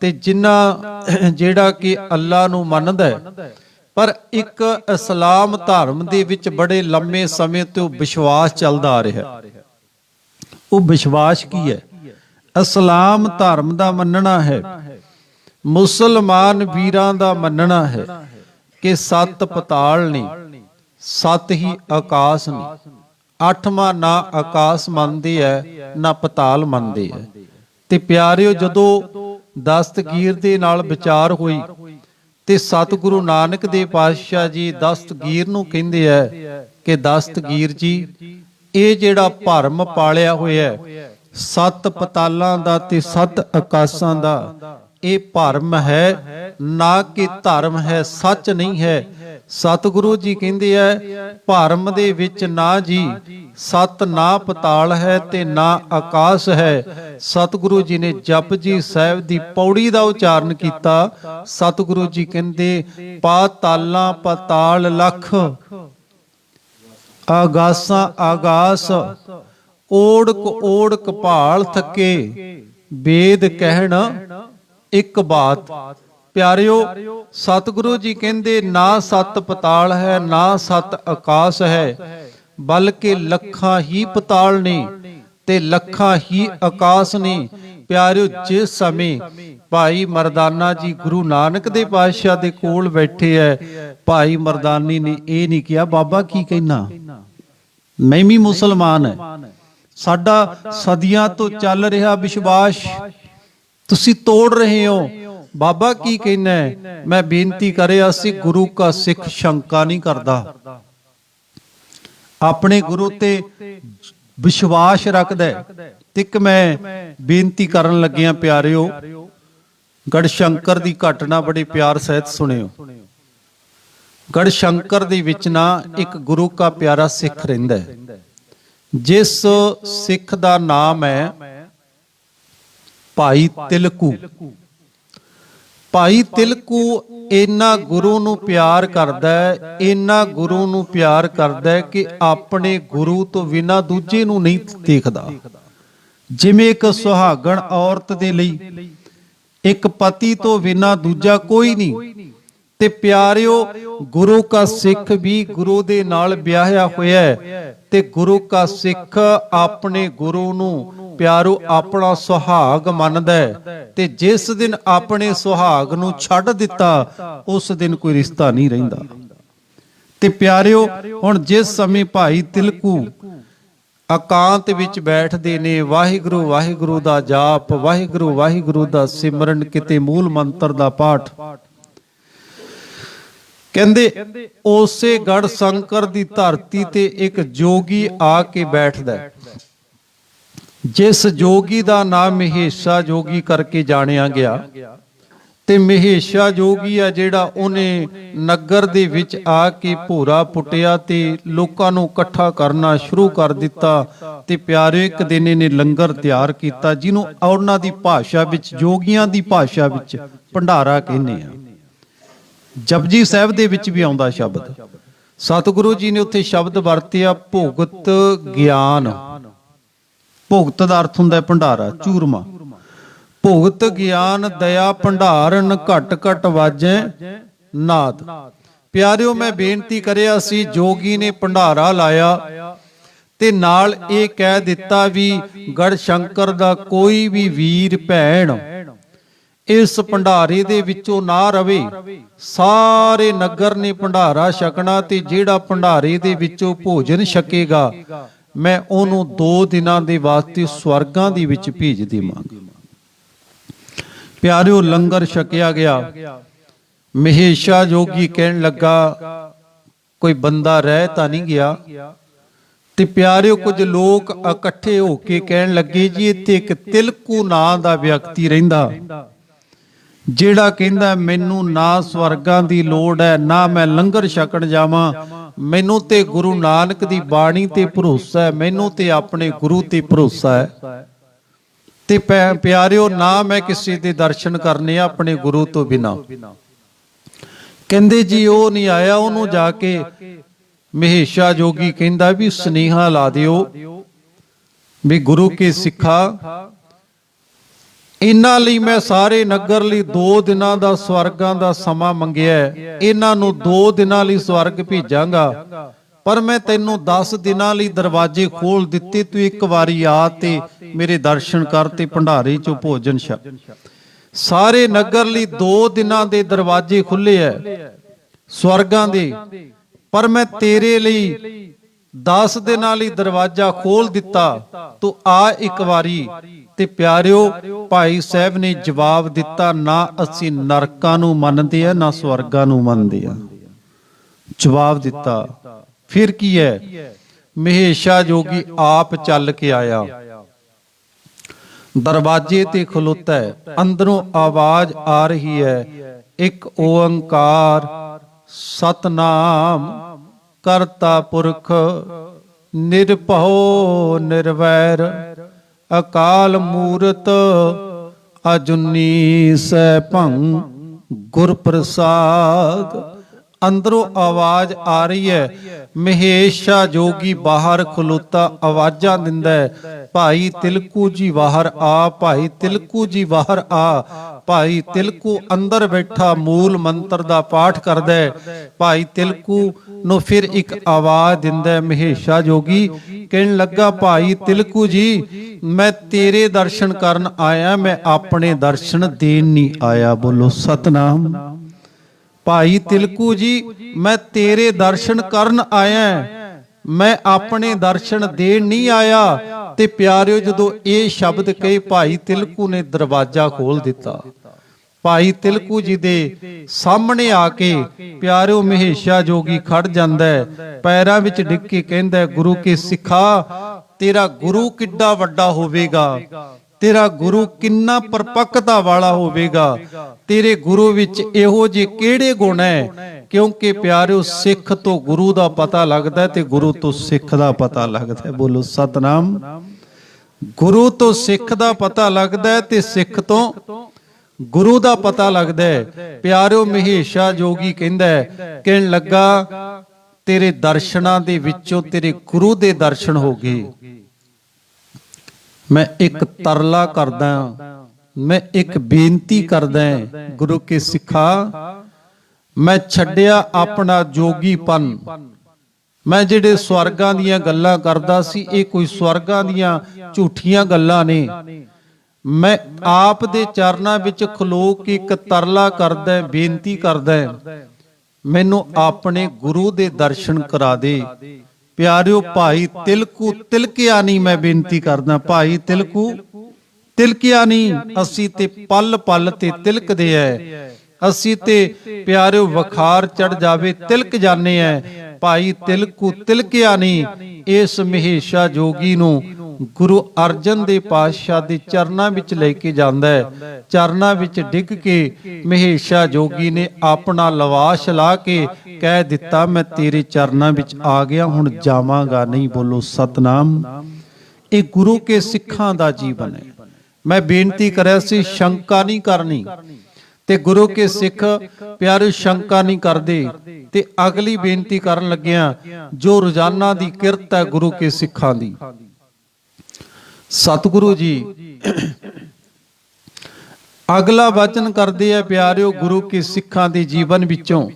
ਤੇ ਜਿਹੜਾ ਕਿ ਅੱਲਾ ਨੂੰ ਮੰਨਦਾ ਹੈ, ਪਰ ਇੱਕ ਇਸਲਾਮ ਧਰਮ ਦੇ ਵਿੱਚ ਬੜੇ ਲੰਮੇ ਸਮੇਂ ਤੋਂ ਵਿਸ਼ਵਾਸ ਚੱਲਦਾ ਆ ਰਿਹਾ। ਉਹ ਵਿਸ਼ਵਾਸ ਕੀ ਹੈ? ਇਸਲਾਮ ਧਰਮ ਦਾ ਮੰਨਣਾ ਹੈ, ਮੁਸਲਮਾਨ ਵੀਰਾਂ ਦਾ ਮੰਨਣਾ ਹੈ ਕਿ 7 ਪਤਾਲ ਨੇ, 7 ਹੀ ਆਕਾਸ਼ ਨੇ। 8ਵਾਂ ਨਾ ਆਕਾਸ਼ ਮੰਨਦੇ ਹੈ, ਨਾ ਪਤਾਲ ਮੰਨਦੇ ਹੈ। ਤੇ ਪਿਆਰਿਓ, ਜਦੋਂ ਦਸਤਗੀਰ ਦੇ ਨਾਲ ਵਿਚਾਰ ਹੋਈ ਤੇ ਸਤਿਗੁਰੂ ਨਾਨਕ ਦੇ ਪਾਤਸ਼ਾਹ ਜੀ ਦਸਤਗੀਰ ਨੂੰ ਕਹਿੰਦੇ ਆ ਕਿ ਦਸਤਗੀਰ ਜੀ, ਇਹ ਜਿਹੜਾ ਭਰਮ ਪਾਲਿਆ ਹੋਇਆ ਹੈ 7 ਪਤਾਲਾਂ ਦਾ ਤੇ 7 ਆਕਾਸ਼ਾਂ ਦਾ, ਇਹ ਭਰਮ ਹੈ, ਨਾ ਕਿ ਧਰਮ ਹੈ, ਸੱਚ ਨਹੀਂ ਹੈ। ਸਤਿਗੁਰੂ ਜੀ ਕਹਿੰਦੇ ਆ ਭਰਮ ਦੇ ਵਿੱਚ ਨਾ ਜੀ 7 ਨਾ ਪਤਾਲ ਹੈ ਤੇ ਨਾ ਆਕਾਸ਼ ਹੈ। ਸਤਿਗੁਰੂ ਜੀ ਨੇ ਜਪਜੀ ਸਾਹਿਬ ਦੀ ਪੌੜੀ ਦਾ ਉਚਾਰਨ ਕੀਤਾ। ਸਤਿਗੁਰੂ ਜੀ ਕਹਿੰਦੇ ਪਾਤਾਲਾਂ ਪਤਾਲ ਲੱਖ, ਆਗਾਸਾਂ ਆਗਾਸ, ਓੜਕ ਓੜਕ ਭਾਲ ਥਕੇ, ਵੇਦ ਕਹਿਣ ਇੱਕ ਬਾਤ। ਪਿਆਰਿਓ, ਸਤਿਗੁਰੂ ਜੀ ਕਹਿੰਦੇ ਨਾ 7 ਪਤਾਲ ਹੈ, ਨਾ 7 ਆਕਾਸ਼ ਹੈ, ਬਲਕਿ ਲੱਖਾਂ ਹੀ ਪਤਾਲ ਨੇ ਤੇ ਲੱਖਾਂ ਹੀ ਆਕਾਸ਼ ਨੇ। ਪਿਆਰਿਓ, ਜਿਸ ਸਮੇਂ ਭਾਈ ਮਰਦਾਨਾ ਜੀ ਗੁਰੂ ਨਾਨਕ ਦੇ ਪਾਤਸ਼ਾਹ ਦੇ ਕੋਲ ਬੈਠੇ ਐ, ਭਾਈ ਮਰਦਾਨੀ ਨੇ ਇਹ ਨਹੀਂ ਕਿਹਾ ਬਾਬਾ ਕੀ ਕਹਿਣਾ, ਮੈਂ ਵੀ ਮੁਸਲਮਾਨ ਹੈ, ਸਾਡਾ ਸਦੀਆਂ ਤੋਂ ਚੱਲ ਰਿਹਾ ਵਿਸ਼ਵਾਸ ਤੁਸੀਂ ਤੋੜ ਰਹੇ ਹੋ, ਬਾਬਾ ਕੀ ਕਹਿਣਾ ਹੈ। ਮੈਂ ਬੇਨਤੀ ਕਰਿਆ ਸੀ, ਗੁਰੂ ਕਾ ਸਿੱਖ ਸ਼ੰਕਾ ਨਹੀਂ ਕਰਦਾ, ਆਪਣੇ ਗੁਰੂ ਤੇ ਵਿਸ਼ਵਾਸ ਰੱਖਦਾ ਹੈ। ਇੱਕ ਮੈਂ ਬੇਨਤੀ ਕਰਨ ਲੱਗਿਆ ਪਿਆਰਿਓ, ਗੜਸ਼ੰਕਰ ਦੀ ਘਟਨਾ ਬੜੇ ਪਿਆਰ ਸਹਿਤ ਸੁਣਿਓ। ਗੜਸ਼ੰਕਰ ਦੇ ਵਿੱਚ ਨਾ ਇੱਕ ਗੁਰੂ ਕਾ ਪਿਆਰਾ ਸਿੱਖ ਰਹਿੰਦਾ ਹੈ, ਜਿਸ ਸਿੱਖ ਦਾ ਨਾਮ ਹੈ ਭਾਈ ਤਿਲਕੂ। ਭਾਈ ਤਿਲਕੂ ਇੰਨਾ ਗੁਰੂ ਨੂੰ ਪਿਆਰ ਕਰਦਾ ਹੈ, ਇੰਨਾ ਗੁਰੂ ਨੂੰ ਪਿਆਰ ਕਰਦਾ ਹੈ ਕਿ ਆਪਣੇ ਗੁਰੂ ਤੋਂ ਬਿਨਾਂ ਦੂਜੇ ਨੂੰ ਨਹੀਂ ਦੇਖਦਾ। ਜਿਵੇਂ ਇੱਕ ਸੁਹਾਗਣ ਔਰਤ ਦੇ ਲਈ ਇੱਕ ਪਤੀ ਤੋਂ ਬਿਨਾਂ ਦੂਜਾ ਕੋਈ ਨਹੀਂ, ਤੇ ਪਿਆਰਿਓ ਗੁਰੂ ਕਾ ਸਿੱਖ ਵੀ ਗੁਰੂ ਦੇ ਨਾਲ ਵਿਆਹਿਆ ਹੋਇਆ ਹੈ, ਤੇ ਗੁਰੂ ਕਾ ਸਿੱਖ ਆਪਣੇ ਗੁਰੂ ਨੂੰ ਪਿਆਰੋ ਆਪਣਾ ਸੁਹਾਗ ਮੰਨਦਾ ਹੈ, ਤੇ ਜਿਸ ਦਿਨ ਆਪਣੇ ਸੁਹਾਗ ਨੂੰ ਛੱਡ ਦਿੱਤਾ ਉਸ ਦਿਨ ਕੋਈ ਰਿਸ਼ਤਾ ਨਹੀਂ ਰਹਿੰਦਾ। ਤੇ ਪਿਆਰਿਓ, ਹੁਣ ਜਿਸ ਸਮੇਂ ਭਾਈ ਤਿਲਕੂ ਇਕਾਂਤ ਵਿੱਚ ਬੈਠਦੇ ਨੇ, ਵਾਹਿਗੁਰੂ ਵਾਹਿਗੁਰੂ ਦਾ ਜਾਪ, ਵਾਹਿਗੁਰੂ ਵਾਹਿਗੁਰੂ ਦਾ ਸਿਮਰਨ, ਕਿਤੇ ਮੂਲ ਮੰਤਰ ਦਾ ਪਾਠ, ਕਹਿੰਦੇ ਉਸੇ ਗੜ ਸ਼ੰਕਰ ਦੀ ਧਰਤੀ ਤੇ ਇੱਕ ਜੋਗੀ ਆ ਕੇ ਬੈਠਦਾ। ਜਿਸ ਜੋਗੀ ਦਾ ਨਾਮ ਮਹੇਸ਼ਾ ਜੋਗੀ ਕਰਕੇ ਜਾਣਿਆ ਗਿਆ, ਤੇ ਮਹੇਸ਼ਾ ਜੋਗੀ ਆ ਜਿਹੜਾ, ਉਹਨੇ ਨਗਰ ਦੇ ਵਿੱਚ ਆ ਕੇ ਭੋਰਾ ਪੁੱਟਿਆ ਤੇ ਲੋਕਾਂ ਨੂੰ ਇਕੱਠਾ ਕਰਨਾ ਸ਼ੁਰੂ ਕਰ ਦਿੱਤਾ। ਤੇ ਪਿਆਰੇ, ਇੱਕ ਦਿਨ ਇਹਨੇ ਲੰਗਰ ਤਿਆਰ ਕੀਤਾ, ਜਿਹਨੂੰ ਉਹਨਾਂ ਦੀ ਭਾਸ਼ਾ ਵਿੱਚ, ਜੋਗੀਆਂ ਦੀ ਭਾਸ਼ਾ ਵਿੱਚ ਭੰਡਾਰਾ ਕਹਿੰਦੇ ਆ। ਜਪਜੀ ਸਾਹਿਬ ਦੇ ਵਿੱਚ ਵੀ ਆਉਂਦਾ ਸ਼ਬਦ। ਸਤਿਗੁਰੂ ਜੀ ਨੇ ਉੱਥੇ ਸ਼ਬਦ ਵਰਤਿਆ ਭੁਗਤ ਗਿਆਨ। ਭੁਗਤ ਦਾ ਅਰਥ ਹੁੰਦਾ ਭੰਡਾਰਾ, ਚੂਰਮਾ। ਭੁਗਤ ਗਿਆਨ ਦਇਆ ਭੰਡਾਰਨ, ਘਟ ਘਟ ਵਾਜੈ ਨਾਦ। ਪਿਆਰਿਓ, ਮੈਂ ਬੇਨਤੀ ਕਰਿਆ ਸੀ, ਜੋਗੀ ਨੇ ਭੰਡਾਰਾ ਲਾਇਆ ਤੇ ਨਾਲ ਇਹ ਕਹਿ ਦਿੱਤਾ ਵੀ ਗੜ ਸ਼ੰਕਰ ਦਾ ਕੋਈ ਵੀ ਵੀਰ ਭੈਣ ਇਸ ਭੰਡਾਰੇ ਦੇ ਵਿੱਚੋਂ ਨਾ ਰਵੇ। ਸਾਰੇ ਨਗਰ ਨੇ ਭੰਡਾਰਾ ਛਕਣਾ, ਤੇ ਜਿਹੜਾ ਭੰਡਾਰੇ ਦੇ ਵਿੱਚੋਂ ਭੋਜਨ ਛਕੇਗਾ, ਮੈਂ ਉਹਨੂੰ 2 ਦਿਨਾਂ ਦੇ ਵਾਸਤੇ ਸਵਰਗਾਂ ਦੇ ਵਿੱਚ ਭੇਜ ਦੇਵਾਂਗਾ। ਪਿਆਰਿਓ, ਲੰਗਰ ਛਕਿਆ ਗਿਆ। ਮਹੇਸ਼ਾ ਜੋਗੀ ਕਹਿਣ ਲੱਗਾ ਕੋਈ ਬੰਦਾ ਰਹਿ ਤਾਂ ਨਹੀਂ ਗਿਆ। ਤੇ ਪਿਆਰਿਓ, ਕੁਝ ਲੋਕ ਇਕੱਠੇ ਹੋ ਕੇ ਕਹਿਣ ਲੱਗੇ ਜੀ ਇੱਥੇ ਇੱਕ ਤਿਲਕੂ ਨਾਂ ਦਾ ਵਿਅਕਤੀ ਰਹਿੰਦਾ, ਜਿਹੜਾ ਕਹਿੰਦਾ ਮੈਨੂੰ ਨਾ ਸਵਰਗਾਂ ਦੀ ਲੋੜ ਹੈ, ਨਾ ਮੈਂ ਲੰਗਰ ਛਕਣ ਜਾਵਾਂ, ਮੈਨੂੰ ਤੇ ਗੁਰੂ ਨਾਨਕ ਦੀ ਬਾਣੀ ਤੇ ਭਰੋਸਾ ਹੈ, ਮੈਨੂੰ ਤੇ ਆਪਣੇ ਗੁਰੂ ਤੇ ਭਰੋਸਾ ਹੈ। ਤੇ ਪਿਆਰਿਓ, ਨਾ ਮੈਂ ਕਿਸੇ ਦੇ ਦਰਸ਼ਨ ਕਰਨੇ ਆ ਆਪਣੇ ਗੁਰੂ ਤੋਂ ਬਿਨਾਂ। ਕਹਿੰਦੇ ਜੀ ਉਹ ਨਹੀਂ ਆਇਆ। ਉਹਨੂੰ ਜਾ ਕੇ ਮਹੇਸ਼ਾ ਜੋਗੀ ਕਹਿੰਦਾ ਵੀ ਸੁਨੇਹਾ ਲਾ ਦਿਓ ਵੀ ਗੁਰੂ ਕੇ ਸਿੱਖਾ, ਇਹਨਾਂ ਲਈ ਮੈਂ ਸਾਰੇ ਨਗਰ ਲਈ 2 ਦਿਨਾਂ ਦਾ ਸਵਰਗਾਂ ਦਾ ਸਮਾਂ ਮੰਗਿਆ। ਇਹਨਾਂ ਨੂੰ 2 ਦਿਨਾਂ ਲਈ ਸਵਰਗ ਭੇਜਾਂਗਾ, ਪਰ ਮੈਂ ਤੈਨੂੰ 10 ਦਿਨਾਂ ਲਈ ਦਰਵਾਜ਼ੇ ਖੋਲ ਦਿੱਤੇ, ਤੂੰ ਇੱਕ ਵਾਰੀ ਆ ਤੇ ਮੇਰੇ ਦਰਸ਼ਨ ਕਰ ਤੇ ਭੰਡਾਰੇ ਚੋਂ ਭੋਜਨ ਛਕ। ਸਾਰੇ ਨਗਰ ਲਈ 2 ਦਿਨਾਂ ਦੇ ਦਰਵਾਜ਼ੇ ਖੁੱਲੇ ਐ ਸਵਰਗਾਂ ਦੇ, ਪਰ ਮੈਂ ਤੇਰੇ ਲਈ 10 ਦਿਨਾਂ ਲਈ ਦਰਵਾਜ਼ਾ ਖੋਲ ਦਿੱਤਾ, ਤੂੰ ਆ ਇੱਕ ਵਾਰੀ। ਤੇ ਪਿਆਰਿਓ, ਭਾਈ ਸਾਹਿਬ ਨੇ ਜਵਾਬ ਦਿੱਤਾ, ਨਾ ਅਸੀਂ ਨਰਕਾਂ ਨੂੰ ਮੰਨਦੇ ਆ, ਨਾ ਸਵਰਗਾਂ ਨੂੰ ਮੰਨਦੇ ਆ। ਜਵਾਬ ਦਿੱਤਾ। ਫਿਰ ਕੀ ਹੈ? ਮਹੇਸ਼ਾ ਜੋਗੀ ਆਪ ਚੱਲ ਕੇ ਆਇਆ, ਦਰਵਾਜ਼ੇ ਤੇ ਖਲੋਤਾ ਹੈ, ਅੰਦਰੋਂ ਆਵਾਜ਼ ਆ ਰਹੀ ਹੈ, ਇੱਕ ਓੰਕਾਰ ਸਤਨਾਮ ਕਰਤਾ ਪੁਰਖ ਨਿਰਭਉ ਨਿਰਵੈਰ ਅਕਾਲ ਮੂਰਤ ਅਜੂਨੀ ਸੈਭੰ ਗੁਰ ਪ੍ਰਸਾਦ। ਅੰਦਰੋਂ ਆਵਾਜ਼ ਆ ਰਹੀ ਹੈ। ਮਹੇਸ਼ਾ ਜੋਗੀ ਬਾਹਰ ਖਲੋਤਾ ਆਵਾਜ਼ਾਂ ਦਿੰਦਾ ਹੈ, ਭਾਈ ਤਿਲਕੂ ਜੀ ਬਾਹਰ ਆ, ਭਾਈ ਤਿਲਕੂ ਜੀ ਬਾਹਰ ਆ। ਭਾਈ ਤਿਲਕੂ ਅੰਦਰ ਬੈਠਾ ਮੂਲ ਮੰਤਰ ਦਾ ਪਾਠ ਕਰਦਾ ਹੈ। ਭਾਈ ਤਿਲਕੂ ਨੂੰ ਫਿਰ ਇੱਕ ਆਵਾਜ਼ ਦਿੰਦਾ ਮਹੇਸ਼ਾ ਜੋਗੀ, ਕਹਿਣ ਲੱਗਾ ਭਾਈ ਤਿਲਕੂ ਜੀ, ਮੈਂ ਤੇਰੇ ਦਰਸ਼ਨ ਕਰਨ ਆਇਆ, ਮੈਂ ਆਪਣੇ ਦਰਸ਼ਨ ਦੇਣ ਨਹੀਂ ਆਇਆ। ਬੋਲੋ ਸਤਨਾਮ। ਭਾਈ ਤਿਲਕੂ ਜੀ, ਮੈਂ ਤੇਰੇ ਦਰਸ਼ਨ ਕਰਨ ਆਇਆ, ਮੈਂ ਆਪਣੇ ਦਰਸ਼ਨ ਦੇਣ ਨਹੀਂ ਆਇਆ। ਤੇ ਪਿਆਰਿਓ, ਜਦੋਂ ਇਹ ਸ਼ਬਦ ਕਹੇ, ਭਾਈ ਤਿਲਕੂ ਨੇ ਦਰਵਾਜ਼ਾ ਖੋਲ ਦਿੱਤਾ। ਭਾਈ ਤਿਲਕੂ ਜੀ ਦੇ ਸਾਹਮਣੇ ਆ ਕੇ ਪਿਆਰਿਓ ਮਹੇਸ਼ਾ ਜੋਗੀ ਖੜ ਜਾਂਦਾ ਹੈ, ਪੈਰਾਂ ਵਿੱਚ ਡਿੱਗ ਕੇ ਕਹਿੰਦਾ, ਗੁਰੂ ਕੇ ਸਿੱਖਾ, ਤੇਰਾ ਗੁਰੂ ਕਿੱਡਾ ਵੱਡਾ ਹੋਵੇਗਾ, ਤੇਰਾ ਗੁਰੂ ਕਿੰਨਾ ਪਰਪੱਕਤਾ ਵਾਲਾ ਹੋਵੇਗਾ, ਤੇਰੇ ਗੁਰੂ ਵਿੱਚ ਇਹੋ ਜਿਹੇ ਕਿਹੜੇ ਗੁਣ ਹੈ। ਕਿਉਂਕਿ ਪਿਆਰਿਓ, ਸਿੱਖ ਤੋਂ ਗੁਰੂ ਦਾ ਪਤਾ ਲੱਗਦਾ ਤੇ ਗੁਰੂ ਤੋਂ ਸਿੱਖ ਦਾ ਪਤਾ ਲੱਗਦਾ। ਬੋਲੋ ਸਤਨਾਮ। ਗੁਰੂ ਤੋਂ ਸਿੱਖ ਦਾ ਪਤਾ ਲੱਗਦਾ ਤੇ ਸਿੱਖ ਤੋਂ ਗੁਰੂ ਦਾ ਪਤਾ ਲੱਗਦਾ ਹੈ। ਪਿਆਰਿਓ, ਮਹੇਸ਼ਾ ਜੋਗੀ ਕਹਿੰਦਾ, ਕਹਿਣ ਲੱਗਾ ਤੇਰੇ ਦਰਸ਼ਨਾਂ ਦੇ ਵਿੱਚੋਂ ਤੇਰੇ ਗੁਰੂ ਦੇ ਦਰਸ਼ਨ ਹੋ ਗਏ। ਮੈਂ ਇੱਕ ਤਰਲਾ ਕਰਦਾ, ਮੈਂ ਇੱਕ ਬੇਨਤੀ ਕਰਦਾ, ਗੁਰੂ ਕੇ ਸਿੱਖਾ, ਮੈਂ ਛੱਡਿਆ ਆਪਣਾ ਜੋਗੀਪਨ। ਮੈਂ ਜਿਹੜੇ ਸਵਰਗਾਂ ਦੀਆਂ ਗੱਲਾਂ ਕਰਦਾ ਸੀ, ਇਹ ਕੋਈ ਸਵਰਗਾਂ ਦੀਆਂ ਝੂਠੀਆਂ ਗੱਲਾਂ ਨੇ। ਮੈਂ ਆਪ ਦੇ ਚਰਨਾਂ ਵਿੱਚ ਖਲੋ ਕੇ ਇੱਕ ਤਰਲਾ ਕਰਦਾ, ਬੇਨਤੀ ਕਰਦਾ, ਮੈਨੂੰ ਆਪਣੇ ਗੁਰੂ ਦੇ ਦਰਸ਼ਨ ਕਰਾ ਦੇ। ਪਿਆਰਿਓ, ਭਾਈ ਤਿਲਕੂ ਤਿਲਕਿਆ ਨਹੀਂ। ਮੈਂ ਬੇਨਤੀ ਕਰਦਾ, ਭਾਈ ਤਿਲਕੂ ਤਿਲਕਿਆ ਨਹੀਂ। ਅਸੀਂ ਤੇ ਪਲ ਪਲ ਤੇ ਤਿਲਕਦੇ ਐ, ਅਸੀਂ ਤੇ ਪਿਆਰਿਓ ਵਖਾਰ ਚੜ ਜਾਵੇ ਤਿਲਕ ਜਾਣੇ ਐ। ਭਾਈ ਤਿਲਕੂ ਤਿਲਕਿਆ ਨਹੀਂ। ਇਸ ਮਹੇਸ਼ਾ ਜੋਗੀ ਨੂੰ ਗੁਰੂ ਅਰਜਨ ਦੇ ਪਾਤਸ਼ਾਹ ਦੇ ਚਰਨਾਂ ਵਿੱਚ ਲੈ ਕੇ ਜਾਂਦਾ ਹੈ। ਚਰਨਾਂ ਵਿੱਚ ਡਿੱਗ ਕੇ ਮਹੇਸ਼ਾ ਜੋਗੀ ਨੇ ਆਪਣਾ ਲਵਾਸ਼ ਲਾ ਕੇ ਕਹਿ ਦਿੱਤਾ, ਮੈਂ ਤੇਰੇ ਚਰਨਾਂ ਵਿੱਚ ਆ ਗਿਆ, ਹੁਣ ਜਾਵਾਂਗਾ ਨਹੀਂ। ਬੋਲੋ ਸਤਨਾਮ। ਇਹ ਗੁਰੂ ਕੇ ਸਿੱਖਾਂ ਦਾ ਜੀਵਨ ਹੈ। ਮੈਂ ਬੇਨਤੀ ਕਰਿਆ ਸੀ ਸ਼ੰਕਾ ਨਹੀਂ ਕਰਨੀ, ਤੇ ਗੁਰੂ ਕੇ ਸਿੱਖ ਪਿਆਰੇ ਸ਼ੰਕਾ ਨਹੀਂ ਕਰਦੇ। ਤੇ ਅਗਲੀ ਬੇਨਤੀ ਕਰਨ ਲੱਗਿਆ, ਜੋ ਰੋਜ਼ਾਨਾ ਦੀ ਕਿਰਤ ਹੈ ਗੁਰੂ ਕੇ ਸਿੱਖਾਂ ਦੀ। ਸਤਿਗੁਰੂ ਜੀ ਅਗਲਾ ਵਚਨ ਕਰਦੇ ਆ ਪਿਆਰਿਓ ਗੁਰੂ ਕੇ ਸਿੱਖਾਂ ਦੇ ਜੀਵਨ ਵਿੱਚੋਂ,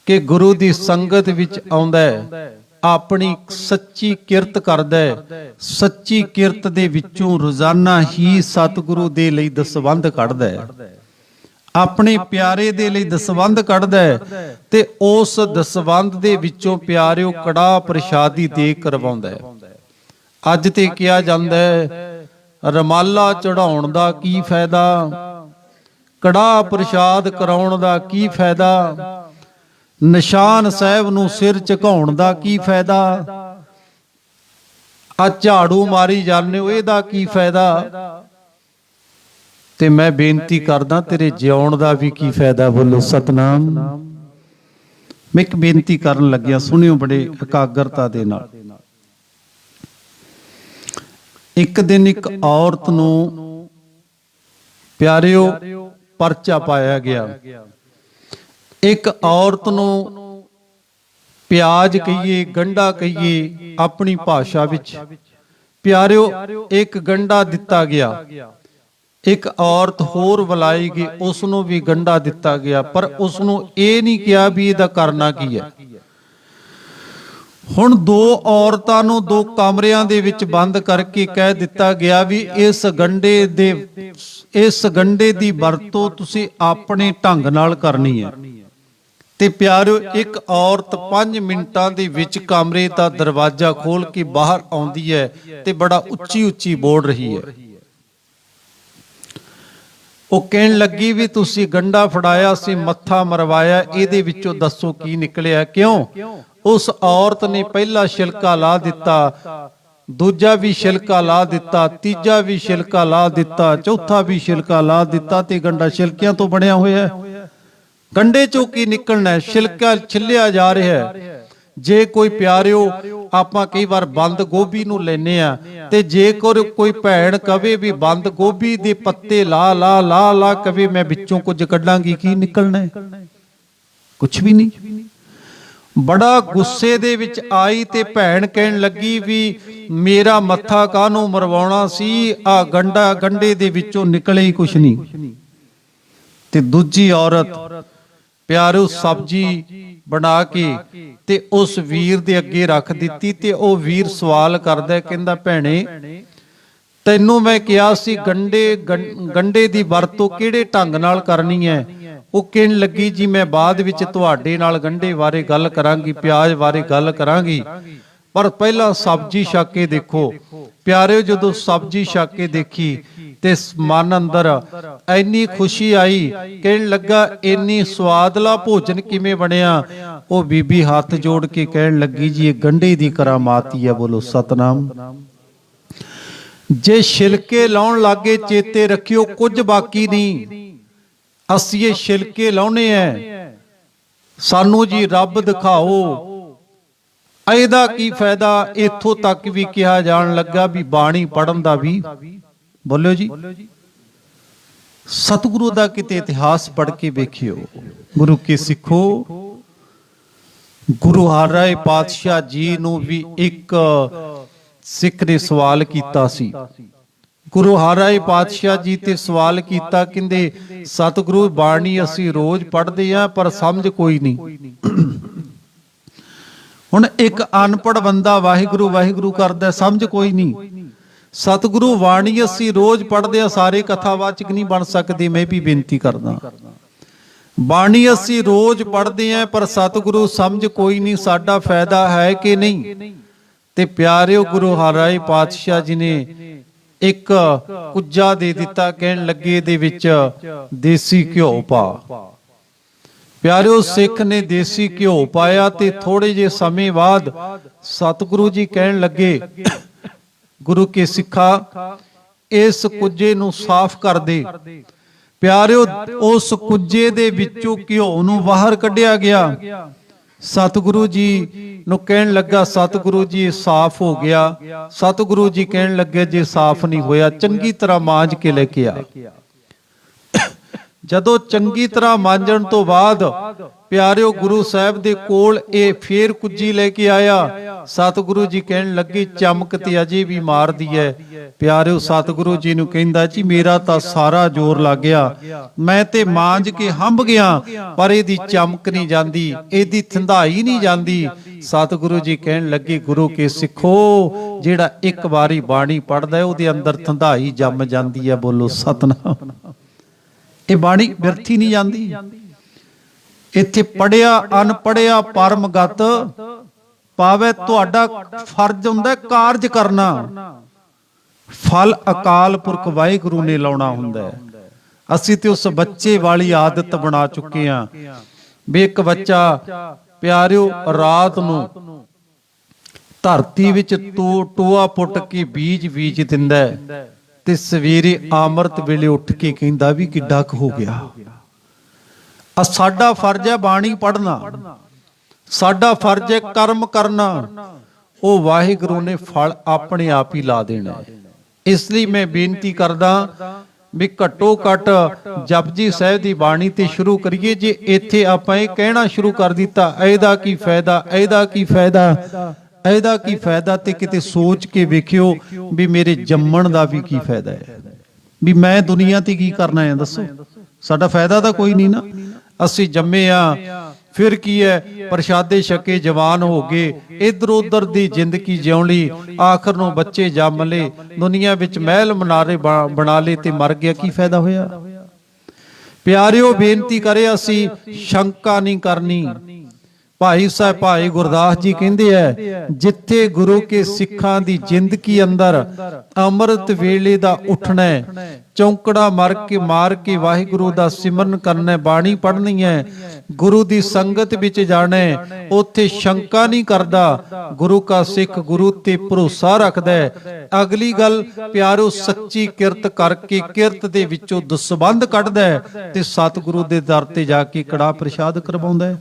ਕਿ ਗੁਰੂ ਦੀ ਸੰਗਤ ਵਿੱਚ ਆਉਂਦਾ ਹੈ, ਆਪਣੀ ਸੱਚੀ ਕਿਰਤ ਕਰਦਾ ਹੈ, ਸੱਚੀ ਕਿਰਤ ਦੇ ਵਿੱਚੋਂ ਰੋਜ਼ਾਨਾ ਹੀ ਸਤਿਗੁਰੂ ਦੇ ਲਈ ਦਸਵੰਧ ਕੱਢਦਾ ਹੈ, ਆਪਣੇ ਪਿਆਰੇ ਦੇ ਲਈ ਦਸਵੰਧ ਕੱਢਦਾ ਹੈ, ਤੇ ਉਸ ਦਸਵੰਧ ਦੇ ਵਿੱਚੋਂ ਪਿਆਰਿਓ ਕੜਾਹ ਪ੍ਰਸ਼ਾਦੀ ਦੇ ਕਰਵਾਉਂਦਾ ਹੈ। ਅੱਜ ਤੇ ਕਿਹਾ ਜਾਂਦਾ ਹੈ ਰਮਾਲਾ ਚੜਾਉਣ ਦਾ ਕੀ ਫਾਇਦਾ, ਕੜਾਹ ਪ੍ਰਸ਼ਾਦ ਕਰਾਉਣ ਦਾ ਕੀ ਫਾਇਦਾ, ਨਿਸ਼ਾਨ ਸਾਹਿਬ ਨੂੰ ਸਿਰ ਝੁਕਾਉਣ ਦਾ ਕੀ ਫਾਇਦਾ, ਆ ਝਾੜੂ ਮਾਰੀ ਜਾਂਦੇ ਹੋ ਇਹਦਾ ਕੀ ਫਾਇਦਾ। ਤੇ ਮੈਂ ਬੇਨਤੀ ਕਰਦਾ ਤੇਰੇ ਜਿਉਣ ਦਾ ਵੀ ਕੀ ਫਾਇਦਾ। ਬੋਲੋ ਸਤਨਾਮ। ਮੈਂ ਇੱਕ ਬੇਨਤੀ ਕਰਨ ਲੱਗਿਆ, ਸੁਣਿਓ ਬੜੇ ਇਕਾਗਰਤਾ ਦੇ ਨਾਲ। ਇੱਕ ਦਿਨ ਇੱਕ ਔਰਤ ਨੂੰ ਪਿਆਰਿਓ ਪਰਚਾ ਪਾਇਆ ਗਿਆ। ਇੱਕ ਔਰਤ ਨੂੰ ਪਿਆਜ਼ ਕਹੀਏ, ਗੰਢਾ ਕਹੀਏ ਆਪਣੀ ਭਾਸ਼ਾ ਵਿੱਚ, ਪਿਆਰਿਓ ਇੱਕ ਗੰਢਾ ਦਿੱਤਾ ਗਿਆ। ਇੱਕ ਔਰਤ ਹੋਰ ਬੁਲਾਈ ਗਈ, ਉਸ ਨੂੰ ਵੀ ਗੰਢਾ ਦਿੱਤਾ ਗਿਆ, ਪਰ ਉਸ ਨੂੰ ਇਹ ਨਹੀਂ ਕਿਹਾ ਵੀ ਇਹਦਾ ਕਰਨਾ ਕੀ ਹੈ। ਹੁਣ ਦੋ ਔਰਤਾਂ ਨੂੰ ਦੋ ਕਮਰਿਆਂ ਦੇ ਵਿੱਚ ਬੰਦ ਕਰਕੇ ਕਹਿ ਦਿੱਤਾ ਗਿਆ ਵੀ ਇਸ ਗੰਢੇ ਦੀ ਵਰਤੋਂ ਤੁਸੀਂ ਆਪਣੇ ਢੰਗ ਨਾਲ ਕਰਨੀ ਹੈ। ਤੇ ਪਿਆਰਿਓ ਇੱਕ ਔਰਤ 5 ਮਿੰਟਾਂ ਦੇ ਵਿੱਚ ਕਮਰੇ ਦਾ ਦਰਵਾਜ਼ਾ ਖੋਲ ਕੇ ਬਾਹਰ ਆਉਂਦੀ ਹੈ ਤੇ ਬੜਾ ਉੱਚੀ ਉੱਚੀ ਬੋਲ ਰਹੀ ਹੈ। ਉਹ ਕਹਿਣ ਲੱਗੀ ਵੀ ਤੁਸੀਂ ਗੰਢਾ ਫੜਾਇਆ ਸੀ, ਮੱਥਾ ਮਰਵਾਇਆ, ਇਹਦੇ ਵਿੱਚੋਂ ਦੱਸੋ ਕੀ ਨਿਕਲਿਆ। ਕਿਉਂ? ਉਸ ਔਰਤ ਨੇ ਪਹਿਲਾ ਛਿਲਕਾ ਲਾ ਦਿੱਤਾ, ਦੂਜਾ ਵੀ ਛਿਲਕਾ ਲਾ ਦਿੱਤਾ, ਤੀਜਾ ਵੀ ਛਿਲਕਾ ਲਾ ਦਿੱਤਾ, ਚੌਥਾ ਵੀ ਛਿਲਕਾ ਲਾ ਦਿੱਤਾ, ਤੇ ਗੰਢਾ ਛਿਲਕਿਆਂ ਤੋਂ ਬਣਿਆ ਹੋਇਆ ਹੈ। ਗੰਢੇ ਚੋਂ ਕੀ ਨਿਕਲਣਾ? ਛਿਲਕਾ ਛਿੱਲਿਆ ਜਾ ਰਿਹਾ ਹੈ। ਜੇ ਕੋਈ ਪਿਆਰਿਓ ਆਪਾਂ ਕਈ ਵਾਰ ਬੰਦ ਗੋਭੀ ਨੂੰ ਲੈਨੇ ਆ, ਤੇ ਜੇਕਰ ਕੋਈ ਭੈਣ ਕਵੇ ਵੀ ਬੰਦ ਗੋਭੀ ਦੇ ਪੱਤੇ ਲਾ ਲਾ ਲਾ ਲਾ ਕਵੇ ਮੈਂ ਵਿੱਚੋਂ ਕੁਝ ਕੱਢਾਂਗੀ, ਕੀ ਨਿਕਲਣਾ ਹੈ? ਕੁਝ ਵੀ ਨਹੀਂ। ਬੜਾ ਗੁੱਸੇ ਦੇ ਵਿੱਚ ਆਈ ਤੇ ਭੈਣ ਕਹਿਣ ਲੱਗੀ ਵੀ ਮੇਰਾ ਮੱਥਾ ਕਾਹਨੂੰ ਮਰਵਾਉਣਾ ਸੀ, ਆ ਗੰਢੇ ਦੇ ਵਿੱਚੋਂ ਨਿਕਲੇ ਹੀ ਕੁਝ ਨਹੀਂ। ਤੇ ਦੂਜੀ ਔਰਤ ਪਿਆਰਿਓ ਸਬਜ਼ੀ ਬਣਾ ਕੇ ਤੇ ਉਸ ਵੀਰ ਦੇ ਅੱਗੇ ਰੱਖ ਦਿੱਤੀ, ਤੇ ਉਹ ਵੀਰ ਸਵਾਲ ਕਰਦਾ, ਕਹਿੰਦਾ ਭੈਣੇ ਤੈਨੂੰ ਮੈਂ ਕਿਹਾ ਸੀ ਗੰਢੇ ਦੀ ਵਰਤੋਂ ਕਿਹੜੇ ਢੰਗ ਨਾਲ ਕਰਨੀ ਹੈ। ਉਹ ਕਹਿਣ ਲੱਗੀ ਜੀ ਮੈਂ ਬਾਅਦ ਵਿੱਚ ਤੁਹਾਡੇ ਨਾਲ ਗੰਢੇ ਬਾਰੇ ਗੱਲ ਕਰਾਂਗੀ, ਪਿਆਜ਼ ਬਾਰੇ ਗੱਲ ਕਰਾਂਗੀ, ਪਰ ਪਹਿਲਾਂ ਸਬਜ਼ੀ ਛਕ ਕੇ ਦੇਖੋ। ਪਿਆਰਿਓ ਜਦੋਂ ਸਬਜ਼ੀ ਛਕ ਕੇ ਦੇਖੀ ਤੇ ਮਨ ਅੰਦਰ ਇੰਨੀ ਖੁਸ਼ੀ ਆਈ, ਕਹਿਣ ਲੱਗਾ ਇੰਨੀ ਸਵਾਦਲਾ ਭੋਜਨ ਕਿਵੇਂ ਬਣਿਆ। ਉਹ ਬੀਬੀ ਹੱਥ ਜੋੜ ਕੇ ਕਹਿਣ ਲੱਗੀ ਜੀ ਇਹ ਗੰਢੇ ਦੀ ਕਰਾਮਾਤ ਹੀ ਹੈ। ਬੋਲੋ ਸਤਨਾਮ। ਜੇ ਛਿਲਕੇ ਲਾਉਣ ਲੱਗੇ ਚੇਤੇ ਰੱਖਿਓ ਕੁਝ ਬਾਕੀ ਨਹੀਂ, ਅਸੀਂ ਇਹ ਛਿਲਕੇ ਲਾਉਣੇ ਐ, ਸਾਨੂੰ ਜੀ ਰੱਬ ਦਿਖਾਓ, ਇਹਦਾ ਕੀ ਫਾਇਦਾ। ਇੱਥੋਂ ਤੱਕ ਵੀ ਕਿਹਾ ਜਾਣ ਲੱਗਾ ਵੀ ਬਾਣੀ ਪੜਨ ਦਾ ਵੀ। ਬੋਲਿਓ ਜੀ। ਸਤਿਗੁਰੂ ਦਾ ਕਿਤੇ ਇਤਿਹਾਸ ਪੜ੍ਹ ਕੇ ਵੇਖਿਓ। ਗੁਰੂ ਕੀ ਸਿੱਖੋ, ਗੁਰੂ ਹਰਿ ਪਾਤਸ਼ਾਹ ਜੀ ਨੂੰ ਵੀ ਇੱਕ ਸਿੱਖ ਨੇ ਸਵਾਲ ਕੀਤਾ ਸੀ। ਗੁਰੂ ਹਰਿ ਪਾਤਸ਼ਾਹ ਜੀ ਤੇ ਸਵਾਲ ਕੀਤਾ, ਕਹਿੰਦੇ ਸਤਿਗੁਰੂ ਬਾਣੀ ਅਸੀਂ ਰੋਜ਼ ਪੜ੍ਹਦੇ ਆ ਪਰ ਸਮਝ ਕੋਈ ਨਹੀਂ। ਹੁਣ ਇੱਕ ਅਨਪੜ੍ਹ ਬੰਦਾ ਵਾਹਿਗੁਰੂ ਵਾਹਿਗੁਰੂ ਕਰਦਾ, ਸਮਝ ਕੋਈ ਨਹੀਂ। ਸਤਿਗੁਰੂ ਬਾਣੀ ਅਸੀਂ ਰੋਜ਼ ਪੜ੍ਹਦੇ ਆ, ਸਾਰੇ ਕਥਾਵਾਚਕ ਨਹੀਂ ਬਣ ਸਕਦੇ। ਮੈਂ ਵੀ ਬੇਨਤੀ ਕਰਦਾ, ਬਾਣੀ ਅਸੀਂ ਰੋਜ਼ ਪੜ੍ਹਦੇ ਆ ਪਰ ਸਤਿਗੁਰੂ ਸਮਝ ਕੋਈ ਨਹੀਂ, ਸਾਡਾ ਫਾਇਦਾ ਹੈ ਕਿ ਨਹੀਂ। ਤੇ ਪਿਆਰਿਓ ਗੁਰੂ ਹਰਿ ਪਾਤਸ਼ਾਹ ਜੀ ਨੇ ਇੱਕ ਕੁੱਜਾ ਦੇ ਦਿੱਤਾ, ਕਹਿਣ ਲੱਗੇ ਇਹਦੇ ਵਿੱਚ ਦੇਸੀ ਘਿਓ ਪਾ। ਪਿਆਰਿਓ ਸਿੱਖ ਨੇ ਦੇਸੀ ਘਿਓ ਪਾਇਆ ਤੇ ਥੋੜੇ ਜਿਹੇ ਸਮੇਂ ਬਾਅਦ ਸਤਿਗੁਰੂ ਜੀ ਕਹਿਣ ਲੱਗੇ ਗੁਰੂ ਕੇ ਸਿੱਖਾ ਇਸ ਕੁੱਜੇ ਨੂੰ ਸਾਫ਼ ਕਰ ਦੇ। ਪਿਆਰਿਓ, ਉਸ ਕੁੱਜੇ ਦੇ ਵਿੱਚੋਂ ਘਿਓ ਨੂੰ ਬਾਹਰ ਕੱਢਿਆ ਗਿਆ। ਸਤਿਗੁਰੂ ਜੀ ਨੂੰ ਕਹਿਣ ਲੱਗਾ, ਸਤਿਗੁਰੂ ਜੀ ਇਹ ਸਾਫ਼ ਹੋ ਗਿਆ। ਸਤਿਗੁਰੂ ਜੀ ਕਹਿਣ ਲੱਗੇ, ਜੇ ਸਾਫ਼ ਨਹੀਂ ਹੋਇਆ ਚੰਗੀ ਤਰ੍ਹਾਂ ਮਾਂਜ ਕੇ ਲੈ ਕੇ ਆ। ਜਦੋਂ ਚੰਗੀ ਤਰ੍ਹਾਂ ਮਾਂਜਣ ਤੋਂ ਬਾਅਦ ਪਿਆਰਿਓ ਗੁਰੂ ਸਾਹਿਬ ਦੇ ਕੋਲ ਇਹ ਫੇਰ ਕੁੱਜੀ ਲੈ ਕੇ ਆਇਆ। ਸਤਿਗੁਰੂ ਜੀ ਕਹਿਣ ਲੱਗੇ, ਚਮਕ ਤੇ ਅਜੇ ਵੀ ਮਾਰਦੀ ਹੈ। ਪਿਆਰਿਓ ਸਤਿਗੁਰੂ ਜੀ ਨੂੰ ਕਹਿੰਦਾ, ਜੀ ਮੇਰਾ ਤਾਂ ਸਾਰਾ ਜ਼ੋਰ ਲੱਗ ਗਿਆ, ਮੈਂ ਤੇ ਮਾਂਜ ਕੇ ਹੰਭ ਗਿਆ, ਪਰ ਇਹਦੀ ਚਮਕ ਨਹੀਂ ਜਾਂਦੀ, ਇਹਦੀ ਥੰਧਾਈ ਨਹੀਂ ਜਾਂਦੀ। ਸਤਿਗੁਰੂ ਜੀ ਕਹਿਣ ਲੱਗੇ, ਗੁਰੂ ਕੇ ਸਿੱਖੋ, ਜਿਹੜਾ ਇੱਕ ਵਾਰੀ ਬਾਣੀ ਪੜ੍ਹਦਾ ਉਹਦੇ ਅੰਦਰ ਥੰਧਾਈ ਜੰਮ ਜਾਂਦੀ ਹੈ। ਬੋਲੋ ਸਤਿਨਾਮ। ਇਹ ਬਾਣੀ ਬਿਰਥੀ ਨਹੀਂ ਜਾਂਦੀ। ਇੱਥੇ ਪੜਿਆ ਅਨਪੜਿਆ ਪਰਮਗਤ ਪਾਵੇ। ਤੁਹਾਡਾ ਫਰਜ਼ ਹੁੰਦਾ ਕਾਰਜ ਕਰਨਾ, ਫਲ ਅਕਾਲ ਪੁਰਖ ਵਾਹਿਗੁਰੂ ਨੇ ਲਾਉਣਾ ਹੁੰਦਾ ਹੈ। ਅਸੀਂ ਤੇ ਉਸ ਬੱਚੇ ਵਾਲੀ ਆਦਤ ਬਣਾ ਚੁੱਕੇ ਹਾਂ ਵੀ ਇੱਕ ਬੱਚਾ ਪਿਆਰਿਓ ਰਾਤ ਨੂੰ ਧਰਤੀ ਵਿੱਚ ਟੋਆ ਪੁੱਟ ਕੇ ਬੀਜ ਦਿੰਦਾ ਤੇ ਸਵੇਰੇ ਅੰਮ੍ਰਿਤ ਵੇਲੇ ਉੱਠ ਕੇ ਕਹਿੰਦਾ ਵੀ ਕਿੱਡਾ ਕੁ ਹੋ ਗਿਆ। ਆ ਸਾਡਾ ਫਰਜ਼ ਹੈ ਬਾਣੀ ਪੜ੍ਹਨਾ, ਸਾਡਾ ਫਰਜ਼ ਹੈ ਕਰਮ ਕਰਨਾ। ਉਹ ਵਾਹਿਗੁਰੂ ਨੇ ਫਲ ਆਪਣੇ ਆਪ ਹੀ ਲਾ ਦੇਣਾ ਹੈ। ਇਸ ਲਈ ਮੈਂ ਬੇਨਤੀ ਕਰਦਾ ਵੀ ਘੱਟੋ ਘੱਟ ਜਪਜੀ ਸਾਹਿਬ ਦੀ ਬਾਣੀ ਤੇ ਸ਼ੁਰੂ ਕਰੀਏ। ਜੇ ਇੱਥੇ ਆਪਾਂ ਇਹ ਕਹਿਣਾ ਸ਼ੁਰੂ ਕਰ ਦਿੱਤਾ, ਇਹਦਾ ਕੀ ਫਾਇਦਾ, ਇਹਦਾ ਕੀ ਫਾਇਦਾ, ਇਹਦਾ ਕੀ ਫਾਇਦਾ, ਤੇ ਕਿਤੇ ਸੋਚ ਕੇ ਵੇਖਿਓ ਵੀ ਮੇਰੇ ਜੰਮਣ ਦਾ ਵੀ ਕੀ ਫਾਇਦਾ ਹੈ, ਵੀ ਮੈਂ ਦੁਨੀਆ ਤੇ ਕੀ ਕਰਨਾ ਹੈ। ਦੱਸੋ, ਸਾਡਾ ਫਾਇਦਾ ਤਾਂ ਕੋਈ ਨਹੀਂ ਨਾ। ਅਸੀਂ ਜੰਮੇ ਆ, ਫਿਰ ਕੀ ਹੈ, ਪ੍ਰਸ਼ਾਦੇ ਛਕੇ ਜਵਾਨ ਹੋ ਗਏ, ਇਧਰ ਉਧਰ ਦੀ ਜ਼ਿੰਦਗੀ ਜਿਉਂ ਲਈ, ਆਖਰ ਨੂੰ ਬੱਚੇ ਜੰਮ ਲਏ, ਦੁਨੀਆ ਵਿੱਚ ਮਹਿਲ ਮਨਾਰੇ ਬਣਾ ਲਏ ਤੇ ਮਰ ਗਿਆ। ਕੀ ਫਾਇਦਾ ਹੋਇਆ? ਪਿਆਰਿਓ ਬੇਨਤੀ ਕਰੇ, ਅਸੀਂ ਸ਼ੰਕਾ ਨਹੀਂ ਕਰਨੀ। ਭਾਈ ਸਾਹਿਬ ਭਾਈ ਗੁਰਦਾਸ ਜੀ ਕਹਿੰਦੇ ਐ, ਜਿੱਥੇ ਗੁਰੂ ਕੇ ਸਿੱਖਾਂ ਦੀ ਜ਼ਿੰਦਗੀ ਅੰਦਰ ਅੰਮ੍ਰਿਤ ਵੇਲੇ ਦਾ ਉੱਠਣਾ, ਚੌਂਕੜਾ ਮਾਰ ਕੇ ਵਾਹਿਗੁਰੂ ਦਾ ਸਿਮਰਨ ਕਰਨਾ, ਬਾਣੀ ਪੜ੍ਹਨੀ ਹੈ, ਗੁਰੂ ਦੀ ਸੰਗਤ ਵਿੱਚ ਜਾਣਾ, ਉੱਥੇ ਸ਼ੰਕਾ ਨਹੀਂ ਕਰਦਾ। ਗੁਰੂ ਕਾ ਸਿੱਖ ਗੁਰੂ ਤੇ ਭਰੋਸਾ ਰੱਖਦਾ ਹੈ। ਅਗਲੀ ਗੱਲ ਪਿਆਰੋ, ਸੱਚੀ ਕਿਰਤ ਕਰਕੇ ਕਿਰਤ ਦੇ ਵਿੱਚੋਂ ਦਸਬੰਧ ਕੱਢਦਾ ਹੈ ਤੇ ਸਤਿਗੁਰੂ ਦੇ ਦਰ ਤੇ ਜਾ ਕੇ ਕੜਾ ਪ੍ਰਸ਼ਾਦ ਕਰਵਾਉਂਦਾ ਹੈ।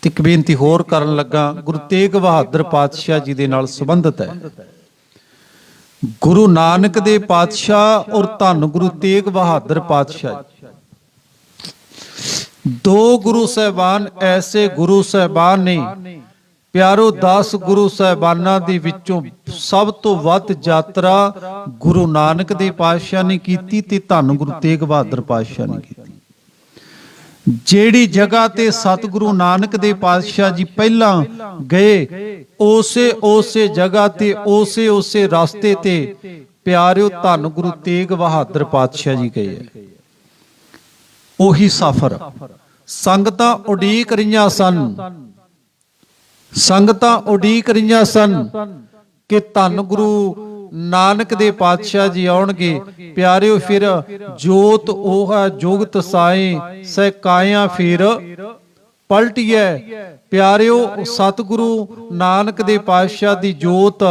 ਇੱਕ ਬੇਨਤੀ ਹੋਰ ਕਰਨ ਲੱਗਾ, ਗੁਰੂ ਤੇਗ ਬਹਾਦਰ ਪਾਤਸ਼ਾਹ ਜੀ ਦੇ ਨਾਲ ਸੰਬੰਧਿਤ ਹੈ। ਗੁਰੂ ਨਾਨਕ ਦੇ ਪਾਤਸ਼ਾਹ ਔਰ ਧੰਨ ਗੁਰੂ ਤੇਗ ਬਹਾਦਰ ਪਾਤਸ਼ਾਹ, ਦੋ ਗੁਰੂ ਸਾਹਿਬਾਨ ਐਸੇ ਗੁਰੂ ਸਾਹਿਬਾਨ ਨੇ ਪਿਆਰੋ, 10 ਗੁਰੂ ਸਾਹਿਬਾਨਾਂ ਦੇ ਵਿੱਚੋਂ ਸਭ ਤੋਂ ਵੱਧ ਯਾਤਰਾ ਗੁਰੂ ਨਾਨਕ ਦੇ ਪਾਤਸ਼ਾਹ ਨੇ ਕੀਤੀ ਤੇ ਧੰਨ ਗੁਰੂ ਤੇਗ ਬਹਾਦਰ ਪਾਤਸ਼ਾਹ ਨੇ ਕੀਤੀ। ਜਿਹੜੀ ਜਗ੍ਹਾ ਤੇ ਸਤਿਗੁਰੂ ਨਾਨਕ ਦੇ ਪਾਤਸ਼ਾਹ ਜੀ ਪਹਿਲਾਂ ਗਏ, ਉਸੇ ਜਗ੍ਹਾ ਤੇ ਉਸੇ ਰਸਤੇ ਤੇ ਪਿਆਰਿਓ ਧੰਨ ਗੁਰੂ ਤੇਗ ਬਹਾਦਰ ਪਾਤਸ਼ਾਹ ਜੀ ਗਏ। ਉਹੀ ਸਫ਼ਰ ਸੰਗਤਾਂ ਉਡੀਕ ਰਹੀਆਂ ਸਨ, ਕਿ ਧੰਨ ਗੁਰੂ ਨਾਨਕ ਦੇ ਪਾਤਸ਼ਾਹ ਜੀ ਆਉਣਗੇ। ਪਿਆਰਿਓ ਫਿਰ ਜੋਤ ਉਹ ਹੈ ਜੁਗਤ ਸਾਏ ਸਹਿ ਕਾਇਆ ਫਿਰ ਪਲਟੀਐ। ਪਿਆਰਿਓ ਸਤਿਗੁਰੂ ਨਾਨਕ ਦੇ ਪਾਤਸ਼ਾਹ ਦੀ ਜੋਤ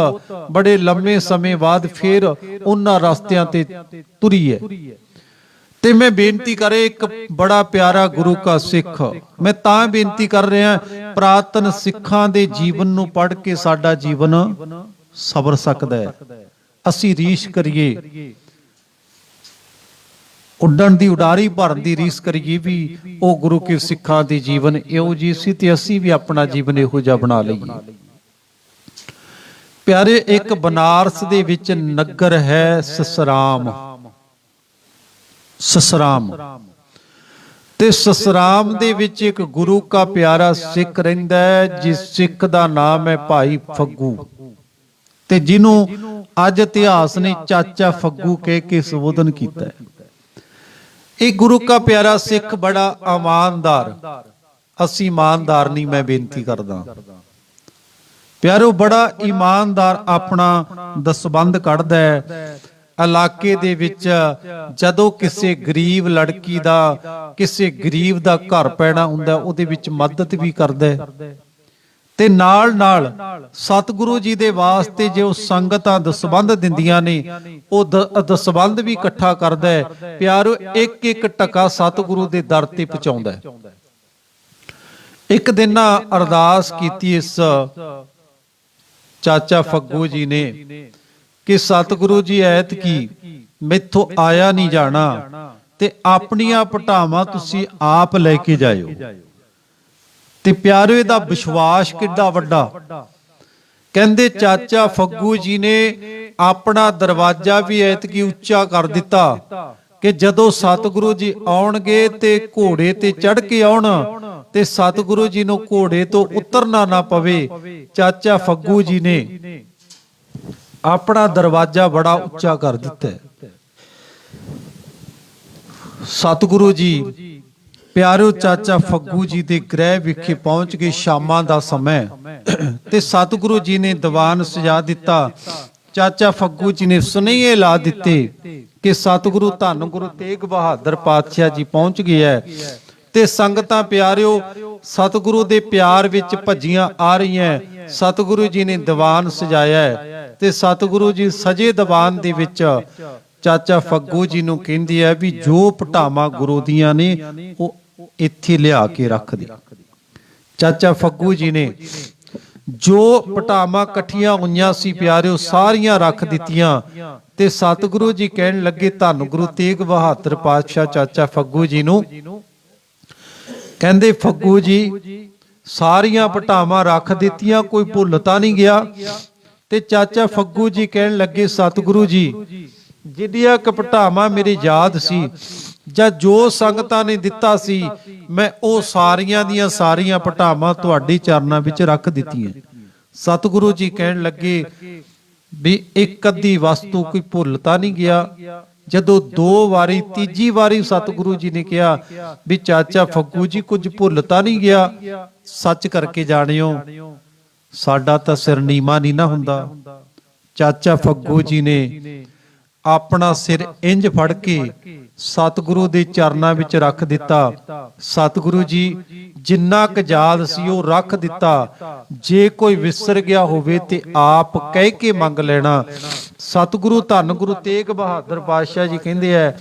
ਬੜੇ ਲੰਮੇ ਸਮੇਂ ਬਾਅਦ ਫਿਰ ਉਹਨਾਂ ਰਸਤਿਆਂ ਤੇ ਤੁਰੀ ਹੈ। ਤੇ ਮੈਂ ਬੇਨਤੀ ਕਰੇ, ਇੱਕ ਬੜਾ ਪਿਆਰਾ ਗੁਰੂ ਕਾ ਸਿੱਖ, ਮੈਂ ਤਾਂ ਬੇਨਤੀ ਕਰ ਰਿਹਾ, ਪ੍ਰਾਤਨ ਸਿੱਖਾਂ ਦੇ ਜੀਵਨ ਨੂੰ ਪੜ੍ਹ ਕੇ ਸਾਡਾ ਜੀਵਨ ਸਬਰ ਸਕਦਾ ਹੈ। ਅਸੀਂ ਰੀਸ ਕਰੀਏ, ਉੱਡਣ ਦੀ ਉਡਾਰੀ ਭਰਨ ਦੀ ਰੀਸ ਕਰੀਏ ਵੀ ਉਹ ਗੁਰੂ ਕੇ ਸਿੱਖਾਂ ਦੇ ਜੀਵਨ ਇਹੋ ਜਿਹੀ ਸੀ ਤੇ ਅਸੀਂ ਵੀ ਆਪਣਾ ਜੀਵਨ ਇਹੋ ਜਿਹਾ ਬਣਾ ਲਈਏ। ਪਿਆਰੇ, ਇੱਕ ਬਨਾਰਸ ਦੇ ਵਿੱਚ ਨਗਰ ਹੈ ਸਸਰਾਮ ਤੇ ਸਸਰਾਮ ਦੇ ਵਿੱਚ ਇੱਕ ਗੁਰੂ ਕਾ ਪਿਆਰਾ ਸਿੱਖ ਰਹਿੰਦਾ ਹੈ, ਜਿਸ ਸਿੱਖ ਦਾ ਨਾਮ ਹੈ ਭਾਈ ਫੱਗੂ, ਤੇ ਜਿਹਨੂੰ ਅੱਜ ਇਤਿਹਾਸ ਨੇ ਚਾਚਾ ਫੱਗੂ ਕਹਿ ਕੇ ਸੰਬੋਧਨ ਕੀਤਾ ਹੈ। ਇਹ ਗੁਰੂ ਕਾ ਪਿਆਰਾ ਸਿੱਖ ਬੜਾ ਇਮਾਨਦਾਰ, ਅਸੀਂ ਇਮਾਨਦਾਰ ਨਹੀਂ, ਮੈਂ ਬੇਨਤੀ ਕਰਦਾ ਪਿਆਰੋ, ਬੜਾ ਇਮਾਨਦਾਰ ਆਪਣਾ ਦਸਬੰਧ ਕੱਢਦਾ ਹੈ। ਇਲਾਕੇ ਦੇ ਵਿੱਚ ਜਦੋਂ ਕਿਸੇ ਗਰੀਬ ਲੜਕੀ ਦਾ, ਕਿਸੇ ਗਰੀਬ ਦਾ ਘਰ ਪੈਣਾ ਹੁੰਦਾ, ਉਹਦੇ ਵਿੱਚ ਮਦਦ ਵੀ ਕਰਦਾ ਹੈ। ਤੇ ਨਾਲ ਸਤਿਗੁਰੂ ਜੀ ਦੇ ਵਾਸਤੇ ਜੋ ਸੰਗਤਾਂ ਦਸਵੰਧ ਦਿੰਦੀਆਂ ਨੇ, ਉਹ ਦਸਵੰਧ ਵੀ ਇਕੱਠਾ ਕਰਦਾ ਹੈ। ਪਿਆਰੋ, ਇੱਕ ਇੱਕ ਟਕਾ ਸਤਿਗੁਰੂ ਦੇ ਦਰ ਤੇ ਪਹੁੰਚਾਉਂਦਾ ਹੈ। ਇੱਕ ਦਿਨ ਨਾ ਅਰਦਾਸ ਕੀਤੀ ਇਸ ਚਾਚਾ ਫੱਗੂ ਜੀ ਨੇ ਕਿ ਸਤਿਗੁਰੂ ਜੀ, ਐਤਕੀ ਮੈਥੋਂ ਆਇਆ ਨਹੀਂ ਜਾਣਾ ਤੇ ਆਪਣੀਆਂ ਭਟਾਵਾਂ ਤੁਸੀਂ ਆਪ ਲੈ ਕੇ ਜਾਇਓ। ਤੇ ਪਿਆਰੋ, ਇਹਦਾ ਵਿਸ਼ਵਾਸ ਕਿੱਡਾ ਵੱਡਾ। ਕਹਿੰਦੇ ਚਾਚਾ ਫੱਗੂ ਜੀ ਨੇ ਆਪਣਾ ਦਰਵਾਜ਼ਾ ਵੀ ਐਤਕੀ ਉੱਚਾ ਕਰ ਦਿੱਤਾ ਕਿ ਜਦੋਂ ਸਤਿਗੁਰੂ ਜੀ ਆਉਣਗੇ ਤੇ ਘੋੜੇ ਤੇ ਚੜ੍ਹ ਕੇ ਆਉਣ ਤੇ ਸਤਿਗੁਰੂ ਜੀ ਨੂੰ ਘੋੜੇ ਤੋਂ ਉਤਰਨਾ ਨਾ ਪਵੇ। ਚਾਚਾ ਫੱਗੂ ਜੀ ਨੇ ਆਪਣਾ ਦਰਵਾਜ਼ਾ ਬੜਾ ਉੱਚਾ ਕਰ ਦਿੱਤਾ। ਸਤਿਗੁਰੂ ਜੀ ਪਿਆਰਿਓ, ਚਾਚਾ ਫੱਗੂ ਜੀ ਦੇ ਗ੍ਰਹਿ ਵਿਖੇ ਪਹੁੰਚ ਗਏ। ਸ਼ਾਮਾਂ ਦਾ ਸਮਾਂ ਤੇ ਸਤਿਗੁਰੂ ਜੀ ਨੇ ਦੀਵਾਨ ਸਜਾ ਦਿੱਤਾ। ਚਾਚਾ ਫੱਗੂ ਜੀ ਨੇ ਸੁਨੇਹੇ ਲਾ ਦਿੱਤੇ ਕਿ ਸਤਿਗੁਰੂ ਧੰਨ ਗੁਰੂ ਤੇਗ ਬਹਾਦਰ ਪਾਤਸ਼ਾਹ ਜੀ ਪਹੁੰਚ ਗਏ ਹੈ। ਤੇ ਸੰਗਤਾਂ ਪਿਆਰਿਓ ਸਤਿਗੁਰੂ ਦੇ ਪਿਆਰ ਵਿੱਚ ਭੱਜੀਆਂ ਆ ਰਹੀਆਂ। ਸਤਿਗੁਰੂ ਜੀ ਨੇ ਦੀਵਾਨ ਸਜਾਇਆ ਤੇ ਸਤਿਗੁਰੂ ਜੀ ਸਜੇ ਦੀਵਾਨ ਦੇ ਵਿੱਚ ਚਾਚਾ ਫੱਗੂ ਜੀ ਨੂੰ ਕਹਿੰਦੀ ਹੈ ਵੀ ਜੋ ਭਟਾਵਾਂ ਗੁਰੂ ਦੀਆਂ ਨੇ ਉਹ ਇੱਥੇ ਲਿਆ ਕੇ ਰੱਖ ਦੇ। ਚਾਚਾ ਫੱਗੂ ਜੀ ਨੇ ਜੋ ਭਟਾਵਾਂ ਇਕੱਠੀਆਂ ਹੋਈਆਂ ਸੀ ਪਿਆਰਿਓ ਸਾਰੀਆਂ ਰੱਖ ਦਿੱਤੀਆਂ। ਤੇ ਸਤਿਗੁਰੂ ਜੀ ਕਹਿਣ ਲੱਗੇ ਧੰਨ ਗੁਰੂ ਤੇਗ ਬਹਾਦਰ ਪਾਤਸ਼ਾਹ ਚਾਚਾ ਫੱਗੂ ਜੀ ਨੂੰ, ਕਹਿੰਦੇ ਫੱਗੂ ਜੀ ਸਾਰੀਆਂ ਭਟਾਵਾਂ ਰੱਖ ਦਿੱਤੀਆਂ, ਕੋਈ ਭੁੱਲ ਤਾਂ ਨਹੀਂ ਗਿਆ। ਤੇ ਚਾਚਾ ਫੱਗੂ ਜੀ ਕਹਿਣ ਲੱਗੇ ਸਤਿਗੁਰੂ ਜੀ ਜਿਹੜੀਆਂ ਕਪਟਾਵਾਂ ਮੇਰੇ ਯਾਦ ਸੀ ਜਾਂ ਜੋ ਸੰਗਤਾਂ ਨੇ ਦਿੱਤਾ ਸੀ, ਮੈਂ ਉਹ ਸਾਰੀਆਂ ਦੀਆਂ ਸਾਰੀਆਂ ਭਟਾਵਾਂ ਤੁਹਾਡੇ ਚਰਨਾਂ ਵਿੱਚ ਰੱਖ ਦਿੱਤੀਆਂ। ਸਤਿਗੁਰੂ ਜੀ ਕਹਿਣ ਲੱਗੇ ਵੀ ਇੱਕ ਅੱਧੀ ਵਸਤੂ ਕੋਈ ਭੁੱਲ ਤਾਂ ਨਹੀਂ ਗਿਆ। ਜਦੋਂ ਦੋ ਵਾਰੀ ਤੀਜੀ ਵਾਰੀ ਸਤਿਗੁਰੂ ਜੀ ਨੇ ਕਿਹਾ ਵੀ ਚਾਚਾ ਫੱਗੂ ਜੀ ਕੁਝ ਭੁੱਲ ਤਾਂ ਨਹੀਂ ਗਿਆ, ਸੱਚ ਕਰਕੇ ਜਾਣਿਓ ਸਾਡਾ ਤਾਂ ਸਿਰ ਨੀਵਾਂ ਨਹੀਂ ਨਾ ਹੁੰਦਾ। ਚਾਚਾ ਫੱਗੂ ਜੀ ਨੇ ਆਪਣਾ ਸਿਰ ਇੰਜ ਫੜ ਕੇ ਸਤਿਗੁਰੂ ਦੇ ਚਰਨਾਂ ਵਿੱਚ ਰੱਖ ਦਿੱਤਾ। ਸਤਿਗੁਰੂ ਜੀ ਜਿੰਨਾ ਕੁ ਯਾਦ ਸੀ ਉਹ ਰੱਖ ਦਿੱਤਾ। ਜੇ ਕੋਈ ਵਿਸਰ ਗਿਆ ਹੋਵੇ ਤੇ ਆਪ ਕਹਿ ਕੇ ਮੰਗ ਲੈਣਾ। ਸਤਿਗੁਰੂ ਧੰਨ ਗੁਰੂ ਤੇਗ ਬਹਾਦਰ ਪਾਤਸ਼ਾਹ ਜੀ ਕਹਿੰਦੇ ਐ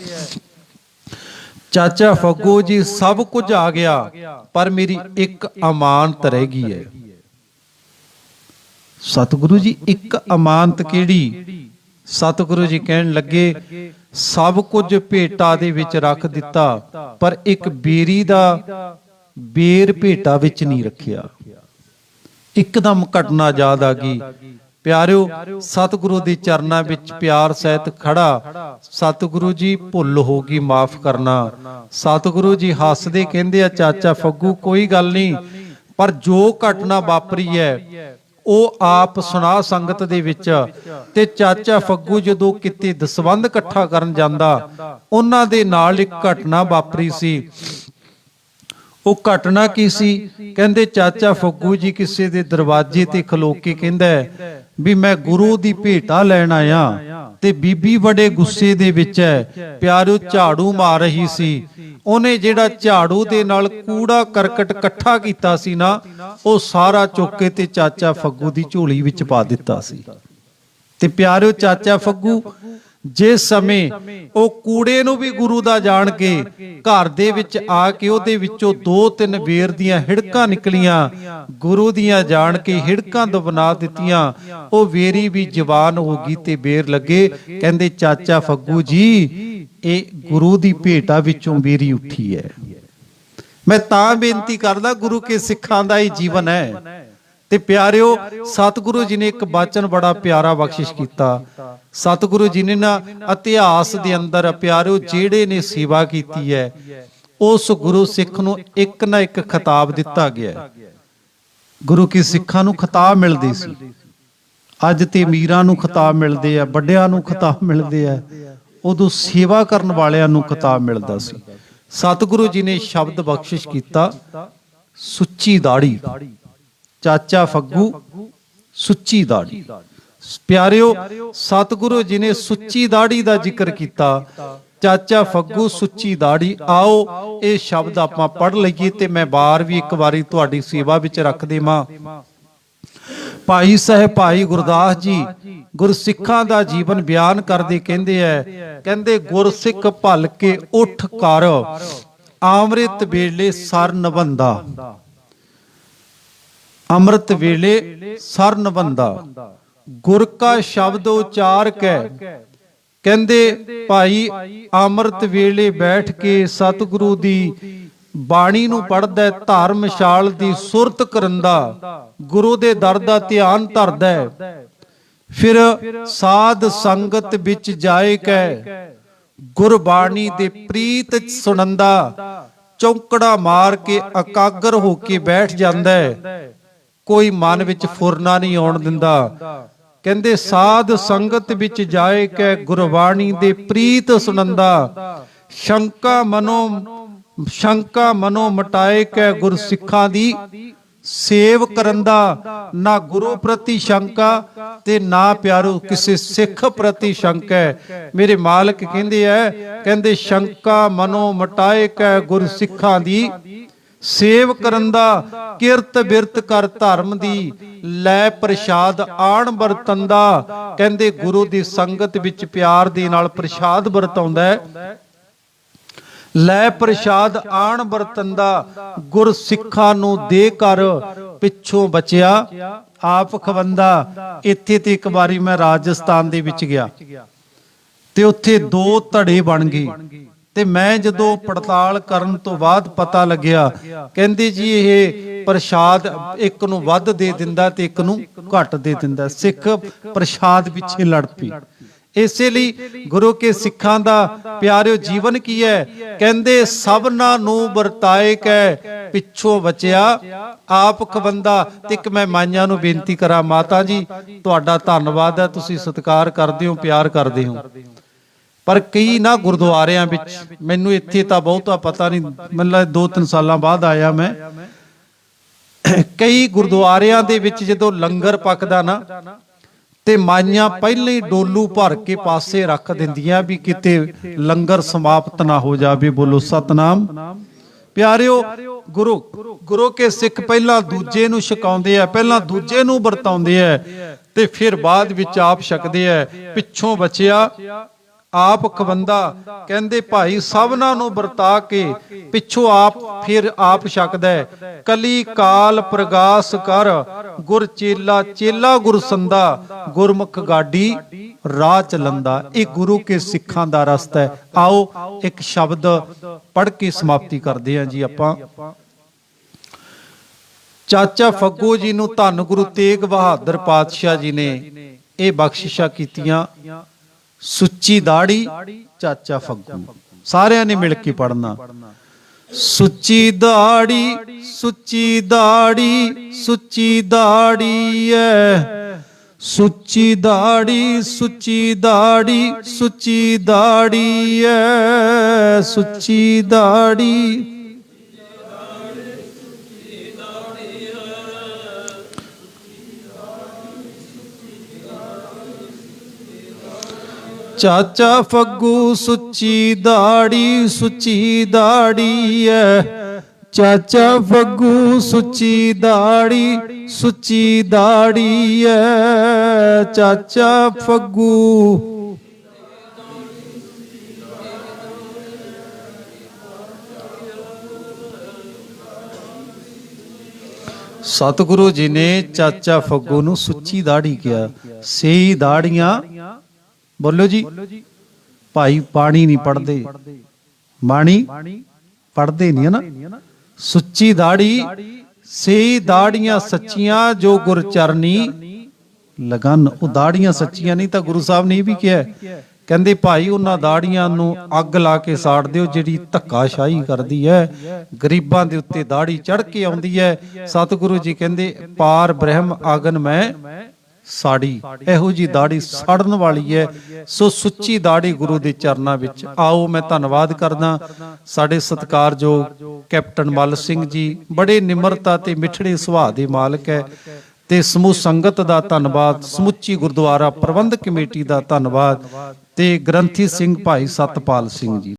ਚਾਚਾ ਫੱਗੂ ਜੀ ਸਭ ਕੁਝ ਆ ਗਿਆ ਪਰ ਮੇਰੀ ਇੱਕ ਅਮਾਨਤ ਰਹਿ ਗਈ ਹੈ। ਸਤਿਗੁਰੂ ਜੀ ਇੱਕ ਅਮਾਨਤ ਕਿਹੜੀ? ਸਤਿਗੁਰੂ ਜੀ ਕਹਿਣ ਲੱਗੇ ਸਭ ਕੁਝ ਭੇਟਾ ਦੇ ਵਿੱਚ ਰੱਖ ਦਿੱਤਾ ਪਰ ਇੱਕ ਬੇਰੀ ਦਾ ਬੇਰ ਭੇਟਾ ਵਿੱਚ ਨਹੀਂ ਰੱਖਿਆ। ਇੱਕਦਮ ਘਟਨਾ ਯਾਦ ਆ ਗਈ। ਪਿਆਰਿਓ ਸਤਿਗੁਰੂ ਦੇ ਚਰਨਾਂ ਵਿੱਚ ਪਿਆਰ ਸਹਿਤ ਖੜਾ। ਸਤਿਗੁਰੂ ਜੀ ਭੁੱਲ ਹੋ ਗਈ, ਮਾਫ ਕਰਨਾ। ਸਤਿਗੁਰੂ ਜੀ ਹੱਸਦੇ ਕਹਿੰਦੇ ਆ ਚਾਚਾ ਫੱਗੂ ਕੋਈ ਗੱਲ ਨਹੀਂ, ਪਰ ਜੋ ਘਟਨਾ ਵਾਪਰੀ ਹੈ ਉਹ ਆਪ ਸੁਣਾ ਸੰਗਤ ਦੇ ਵਿੱਚ। ਤੇ ਚਾਚਾ ਫੱਗੂ ਜਦੋਂ ਕਿਤੇ ਦਸਵੰਧ ਇਕੱਠਾ ਕਰਨ ਜਾਂਦਾ ਉਹਨਾਂ ਦੇ ਨਾਲ ਇੱਕ ਘਟਨਾ ਵਾਪਰੀ ਸੀ। ਉਹ ਘਟਨਾ ਕੀ ਸੀ? ਕਹਿੰਦੇ ਚਾਚਾ ਫੱਗੂ ਜੀ ਕਿਸੇ ਦੇ ਦਰਵਾਜ਼ੇ ਤੇ ਖਲੋ ਕੇ ਕਹਿੰਦਾ ਵੀ ਮੈਂ ਗੁਰੂ ਦੀ ਭੇਟਾ ਲੈਣ ਆਇਆ। ਤੇ ਬੀਬੀ ਬੜੇ ਗੁੱਸੇ ਦੇ ਵਿੱਚ ਹੈ, ਪਿਆਰਿਓ ਝਾੜੂ ਮਾਰ ਰਹੀ ਸੀ। ਉਹਨੇ ਜਿਹੜਾ ਝਾੜੂ ਦੇ ਨਾਲ ਕੂੜਾ ਕਰਕਟ ਇਕੱਠਾ ਕੀਤਾ ਸੀ ਨਾ, ਉਹ ਸਾਰਾ ਚੁੱਕ ਕੇ ਤੇ ਚਾਚਾ ਫੱਗੂ ਦੀ ਝੋਲੀ ਵਿੱਚ ਪਾ ਦਿੱਤਾ ਸੀ। ਤੇ ਪਿਆਰਿਓ ਚਾਚਾ ਫੱਗੂ ਜਿਸ ਸਮੇਂ ਉਹ ਕੂੜੇ ਨੂੰ ਵੀ ਗੁਰੂ ਦਾ ਜਾਣ ਕੇ ਘਰ ਦੇ ਵਿੱਚ ਆ ਕੇ ਉਹਦੇ ਵਿੱਚੋਂ 2-3 ਵੇਰ ਦੀਆਂ ਹਿੜਕਾਂ ਨਿਕਲੀਆਂ, ਗੁਰੂ ਦੀਆਂ ਜਾਣ ਕੇ ਹਿੜਕਾਂ ਦਬਨਾ ਦਿੱਤੀਆਂ। ਉਹ ਵੇਰੀ ਵੀ ਜਵਾਨ ਹੋ ਗਈ ਤੇ ਬੇਰ ਲੱਗੇ। ਕਹਿੰਦੇ ਚਾਚਾ ਫੱਗੂ ਜੀ ਇਹ ਗੁਰੂ ਦੀ ਭੇਟਾ ਵਿੱਚੋਂ ਬੇਰੀ ਉੱਠੀ ਹੈ। ਮੈਂ ਤਾਂ ਬੇਨਤੀ ਕਰਦਾ, ਗੁਰੂ ਕੇ ਸਿੱਖਾਂ ਦਾ ਹੀ ਜੀਵਨ ਹੈ। ਤੇ ਪਿਆਰਿਓ ਸਤਿਗੁਰੂ ਜੀ ਨੇ ਇੱਕ ਬਚਨ ਬੜਾ ਪਿਆਰਾ ਬਖਸ਼ਿਸ਼ ਕੀਤਾ। ਸਤਿਗੁਰੂ ਜੀ ਨੇ ਨਾ ਇਤਿਹਾਸ ਦੇ ਅੰਦਰ ਪਿਆਰਿਓ ਜਿਹੜੇ ਨੇ ਸੇਵਾ ਕੀਤੀ ਹੈ ਉਸ ਗੁਰੂ ਸਿੱਖ ਨੂੰ ਇੱਕ ਨਾ ਇੱਕ ਖਿਤਾਬ ਦਿੱਤਾ ਗਿਆ। ਗੁਰੂ ਕੀ ਸਿੱਖਾਂ ਨੂੰ ਖਿਤਾਬ ਮਿਲਦੇ ਸੀ। ਅੱਜ ਤੇ ਅਮੀਰਾਂ ਨੂੰ ਖਿਤਾਬ ਮਿਲਦੇ ਆ, ਵੱਡਿਆਂ ਨੂੰ ਖਿਤਾਬ ਮਿਲਦੇ ਆ, ਉਦੋਂ ਸੇਵਾ ਕਰਨ ਵਾਲਿਆਂ ਨੂੰ ਖਿਤਾਬ ਮਿਲਦਾ ਸੀ। ਸਤਿਗੁਰੂ ਜੀ ਨੇ ਸ਼ਬਦ ਬਖਸ਼ਿਸ਼ ਕੀਤਾ ਸੁੱਚੀ ਦਾੜੀ। ਚਾਚਾ ਫੱਗੂ ਸੁੱਚੀ ਦਾੜੀ। ਪਿਆਰਿਓ ਸਤਿਗੁਰੂ ਜੀ ਨੇ ਸੁੱਚੀ ਦਾੜੀ ਦਾ ਜ਼ਿਕਰ ਕੀਤਾ। ਚਾਚਾ ਫੱਗੂ ਸੁੱਚੀ ਦਾੜੀ। ਆਓ ਇਹ ਸ਼ਬਦ ਆਪਾਂ ਪੜ੍ਹ ਲਈਏ ਤੇ ਮੈਂ ਬਾਰ ਵੀ ਇੱਕ ਵਾਰੀ ਤੁਹਾਡੀ ਸੇਵਾ ਵਿੱਚ ਰੱਖ ਦੇਵਾਂ। ਭਾਈ ਸਾਹਿਬ ਭਾਈ ਗੁਰਦਾਸ ਜੀ ਗੁਰਸਿੱਖਾਂ ਦਾ ਜੀਵਨ ਬਿਆਨ ਕਰਦੇ ਕਹਿੰਦੇ ਗੁਰਸਿੱਖ ਭਲ ਕੇ ਉੱਠ ਕਰ ਅੰਮ੍ਰਿਤ ਵੇਲੇ ਸਰ ਨਿਬੰਧਾ। ਅੰਮ੍ਰਿਤ ਵੇਲੇ ਸਰ ਨਿਬੰਧਾ ਗੁਰ ਕਾ ਸ਼ਬਦ ਉਚਾਰ ਕੇ ਕਹਿੰਦੇ ਭਾਈ ਅੰਮ੍ਰਿਤ ਵੇਲੇ ਬੈਠ ਕੇ ਸਤਿਗੁਰੂ ਦੀ ਬਾਣੀ ਨੂੰ ਪੜ੍ਹਦਾ, ਧਰਮਸ਼ਾਲ ਦੀ ਸੁਰਤ ਕਰੰਦਾ, ਗੁਰੂ ਦੇ ਦਰ ਦਾ ਧਿਆਨ ਧਰਦਾ, ਫਿਰ ਸਾਧ ਸੰਗਤ ਵਿੱਚ ਜਾਏ ਕੈ ਗੁਰਬਾਣੀ ਦੇ ਪ੍ਰੀਤ ਸੁਣੰਦਾ, ਚੌਂਕੜਾ ਮਾਰ ਕੇ ਇਕਾਗਰ ਹੋ ਕੇ ਬੈਠ ਜਾਂਦਾ, ਕੋਈ ਮਨ ਵਿੱਚ ਫੁਰਨਾ ਨਹੀਂ ਆਉਣ ਦਿੰਦਾ। ਕਹਿੰਦੇ ਸਾਧ ਸੰਗਤ ਵਿੱਚ ਜਾਏ ਕੈ ਗੁਰਬਾਣੀ ਦੇ ਪ੍ਰੀਤ ਸੁਣੰਦਾ, ਸ਼ੰਕਾ ਮਨੋ ਮਟਾਏ ਕੈ ਗੁਰਸਿੱਖਾਂ ਦੀ ਸੇਵ ਕਰੰਦਾ। ਨਾ ਗੁਰੂ ਪ੍ਰਤੀ ਸ਼ੰਕਾ ਤੇ ਨਾ ਪਿਆਰੋ ਕਿਸੇ ਸਿੱਖ ਪ੍ਰਤੀ ਸ਼ੰਕਾ ਹੈ। ਮੇਰੇ ਮਾਲਕ ਕਹਿੰਦੇ ਸ਼ੰਕਾ ਮਨੋ ਮਟਾਏ ਕੈ ਗੁਰਸਿੱਖਾਂ ਦੀ ਸੇਵ ਕਰੰਦਾ, ਕਿਰਤ ਬਿਰਤ ਕਰ ਧਰਮ ਦੀ ਲੈ ਪ੍ਰਸ਼ਾਦ ਆਣ ਵਰਤੰਦਾ। ਕਹਿੰਦੇ ਗੁਰੂ ਦੀ ਸੰਗਤ ਵਿੱਚ ਪਿਆਰ ਦੇ ਨਾਲ ਪ੍ਰਸ਼ਾਦ ਵਰਤਾਉਂਦਾ ਹੈ, ਲੈ ਪ੍ਰਸ਼ਾਦ ਆਣ ਵਰਤੰਦਾ, ਗੁਰ ਸਿੱਖਾਂ ਨੂੰ ਦੇ ਕਰ ਪਿੱਛੋਂ ਬਚਿਆ ਆਪ ਖਵੰਦਾ। ਇੱਥੇ ਤੇ ਇੱਕ ਵਾਰੀ ਮੈਂ ਰਾਜਸਥਾਨ ਦੇ ਵਿੱਚ ਗਿਆ ਤੇ ਉੱਥੇ ਦੋ ਧੜੇ ਬਣ ਗਏ ਤੇ ਮੈਂ ਜਦੋਂ ਪੜਤਾਲ ਕਰਨ ਤੋਂ ਬਾਅਦ ਪਤਾ ਲੱਗਿਆ, ਕਹਿੰਦੇ ਜੀ ਇਹ ਪ੍ਰਸ਼ਾਦ ਇੱਕ ਨੂੰ ਵੱਧ ਦੇ ਦਿੰਦਾ ਤੇ ਇੱਕ ਨੂੰ ਘੱਟ ਦੇ ਦਿੰਦਾ। ਸਿੱਖ ਪ੍ਰਸ਼ਾਦ ਪਿੱਛੇ ਲੜ ਪਈ। ਇਸੇ ਲਈ ਗੁਰੂ ਕੇ ਸਿੱਖਾਂ ਦਾ ਪਿਆਰਿਓ ਜੀਵਨ ਕੀ ਹੈ? ਕਹਿੰਦੇ ਸਭਨਾਂ ਨੂੰ ਵਰਤਾਏ ਕੈ ਪਿੱਛੋਂ ਬਚਿਆ ਆਪ ਖਵੰਦਾ। ਤੇ ਇੱਕ ਮੈਂ ਮਾਈਆਂ ਨੂੰ ਬੇਨਤੀ ਕਰਾਂ, ਮਾਤਾ ਜੀ ਤੁਹਾਡਾ ਧੰਨਵਾਦ ਹੈ, ਤੁਸੀਂ ਸਤਿਕਾਰ ਕਰਦੇ ਹੋ, ਪਿਆਰ ਕਰਦੇ ਹੋ, ਪਰ ਕਈ ਨਾ ਗੁਰਦੁਆਰਿਆਂ ਵਿੱਚ, ਮੈਨੂੰ ਇੱਥੇ ਤਾਂ ਬਹੁਤਾ ਪਤਾ ਨਹੀਂ, ਮੈਨੂੰ 2-3 ਸਾਲਾਂ ਬਾਅਦ ਆਇਆ ਮੈਂ, ਕਈ ਗੁਰਦੁਆਰਿਆਂ ਦੇ ਵਿੱਚ ਜਦੋਂ ਲੰਗਰ ਪੱਕਦਾ ਨਾ ਤੇ ਮਾਈਆਂ ਪਹਿਲਾਂ ਹੀ ਡੋਲੂ ਭਰ ਕੇ ਪਾਸੇ ਰੱਖ ਦਿੰਦੀਆਂ ਵੀ ਕਿਤੇ ਲੰਗਰ ਸਮਾਪਤ ਨਾ ਹੋ ਜਾਵੇ। ਬੋਲੋ ਸਤਨਾਮ। ਪਿਆਰਿਓ ਗੁਰੂ ਕੇ ਸਿੱਖ ਪਹਿਲਾਂ ਦੂਜੇ ਨੂੰ ਛਕਾਉਂਦੇ ਆ, ਪਹਿਲਾਂ ਦੂਜੇ ਨੂੰ ਵਰਤਾਉਂਦੇ ਆ ਤੇ ਫਿਰ ਬਾਅਦ ਵਿੱਚ ਆਪ ਛਕਦੇ ਆ। ਪਿੱਛੋਂ ਬਚਿਆ ਆਪ ਖਵੰਦਾ। ਕਹਿੰਦੇ ਭਾਈ ਸਭਨਾਂ ਨੂੰ ਵਰਤਾ ਕੇ ਪਿੱਛੋਂ ਆਪ ਫਿਰ ਆਪ ਛਕਦਾ। ਕਲੀ ਕਾਲ ਪ੍ਰਗਾਸ ਕਰ ਗੁਰ ਚੇਲਾ, ਚੇਲਾ ਗੁਰ ਸੰਦਾ, ਗੁਰਮੁਖ ਗਾਡੀ ਰਾਹ ਚਲੰਦਾ। ਇਹ ਗੁਰੂ ਕੇ ਸਿੱਖਾਂ ਦਾ ਰਸਤਾ ਹੈ। ਆਓ ਇੱਕ ਸ਼ਬਦ ਪੜ੍ਹ ਕੇ ਸਮਾਪਤੀ ਕਰਦੇ ਹਾਂ ਜੀ ਆਪਾਂ। ਚਾਚਾ ਫੱਗੂ ਜੀ ਨੂੰ ਧੰਨ ਗੁਰੂ ਤੇਗ ਬਹਾਦਰ ਪਾਤਸ਼ਾਹ ਜੀ ਨੇ ਇਹ ਬਖਸ਼ਿਸ਼ਾਂ ਕੀਤੀਆਂ। ਸੁੱਚੀ ਦਾੜੀ ਚਾਚਾ ਫੱਗੂ, ਸਾਰਿਆਂ ਨੇ ਮਿਲ ਕੇ ਪੜਨਾ। ਸੁੱਚੀ ਦਾੜੀ, ਸੁੱਚੀ ਦਾੜੀ, ਸੁੱਚੀ ਦਾੜੀ ਐ, ਸੁੱਚੀ ਦਾੜੀ, ਸੁੱਚੀ ਦਾੜੀ, ਸੁੱਚੀ ਦਾੜੀ ਐ, ਸੁੱਚੀ ਦਾੜੀ। ਚਾਚਾ ਫੱਗੂ ਸੁੱਚੀ ਦਾੜੀ, ਸੁੱਚੀ ਦਾੜੀ ਐ, ਚਾਚਾ ਫੱਗੂ ਸੁੱਚੀ ਦਾੜੀ, ਸੁੱਚੀ ਦਾੜੀ ਐ, ਚਾਚਾ ਫੱਗੂ। ਸਤਿਗੁਰੂ ਜੀ ਨੇ ਚਾਚਾ ਫੱਗੂ ਨੂੰ ਸੁੱਚੀ ਦਾੜੀ ਕਿਹਾ। ਸਹੀ ਦਾੜੀਆਂ, ਬੋਲੋ ਜੀ, ਭਾਈ ਪਾਣੀ ਨਹੀਂ ਪੜਦੇ, ਬਾਣੀ ਪੜਦੇ ਨਹੀਂ, ਹੈ ਨਾ। ਸੁੱਚੀ ਦਾੜੀ, ਸਹੀ ਦਾੜੀਆਂ ਸੱਚੀਆਂ ਜੋ ਗੁਰ ਚਰਨੀ ਲਗਨ। ਉਹ ਦਾੜੀਆਂ ਸੱਚੀਆਂ ਨਹੀਂ ਤਾਂ ਗੁਰੂ ਸਾਹਿਬ ਨੇ ਇਹ ਵੀ ਕਿਹਾ, ਕਹਿੰਦੇ ਭਾਈ ਉਹਨਾਂ ਦਾੜੀਆਂ ਨੂੰ ਅੱਗ ਲਾ ਕੇ ਸਾੜ ਦਿਓ ਜਿਹੜੀ ਧੱਕਾਸ਼ਾਹੀ ਕਰਦੀ ਹੈ, ਗਰੀਬਾਂ ਦੇ ਉੱਤੇ ਦਾੜੀ ਚੜ ਕੇ ਆਉਂਦੀ ਹੈ। ਸਤਿਗੁਰੂ ਜੀ ਕਹਿੰਦੇ ਪਾਰ ਬ੍ਰਹਮ ਆਗਨ ਮੈਂ ਸਾੜੀ, ਇਹੋ ਜੀ ਦਾੜੀ ਸਾੜਨ ਵਾਲੀ ਹੈ। ਸੋ ਸੁੱਚੀ ਦਾੜੀ ਗੁਰੂ ਦੇ ਚਰਨਾਂ ਵਿੱਚ। ਆਓ ਮੈਂ ਧੰਨਵਾਦ ਕਰਦਾ ਸਾਡੇ ਸਤਿਕਾਰਯੋਗ ਕੈਪਟਨ ਮੱਲ ਸਿੰਘ ਜੀ, ਬੜੇ ਨਿਮਰਤਾ ਤੇ ਮਿੱਠੜੇ ਸੁਭਾਅ ਦੇ ਮਾਲਕ ਹੈ। ਤੇ ਸਮੂਹ ਸੰਗਤ ਦਾ ਧੰਨਵਾਦ, ਸਮੁੱਚੀ ਗੁਰਦੁਆਰਾ ਪ੍ਰਬੰਧਕ ਕਮੇਟੀ ਦਾ ਧੰਨਵਾਦ ਤੇ ਗ੍ਰੰਥੀ ਸਿੰਘ ਭਾਈ ਸਤਪਾਲ ਸਿੰਘ ਜੀ।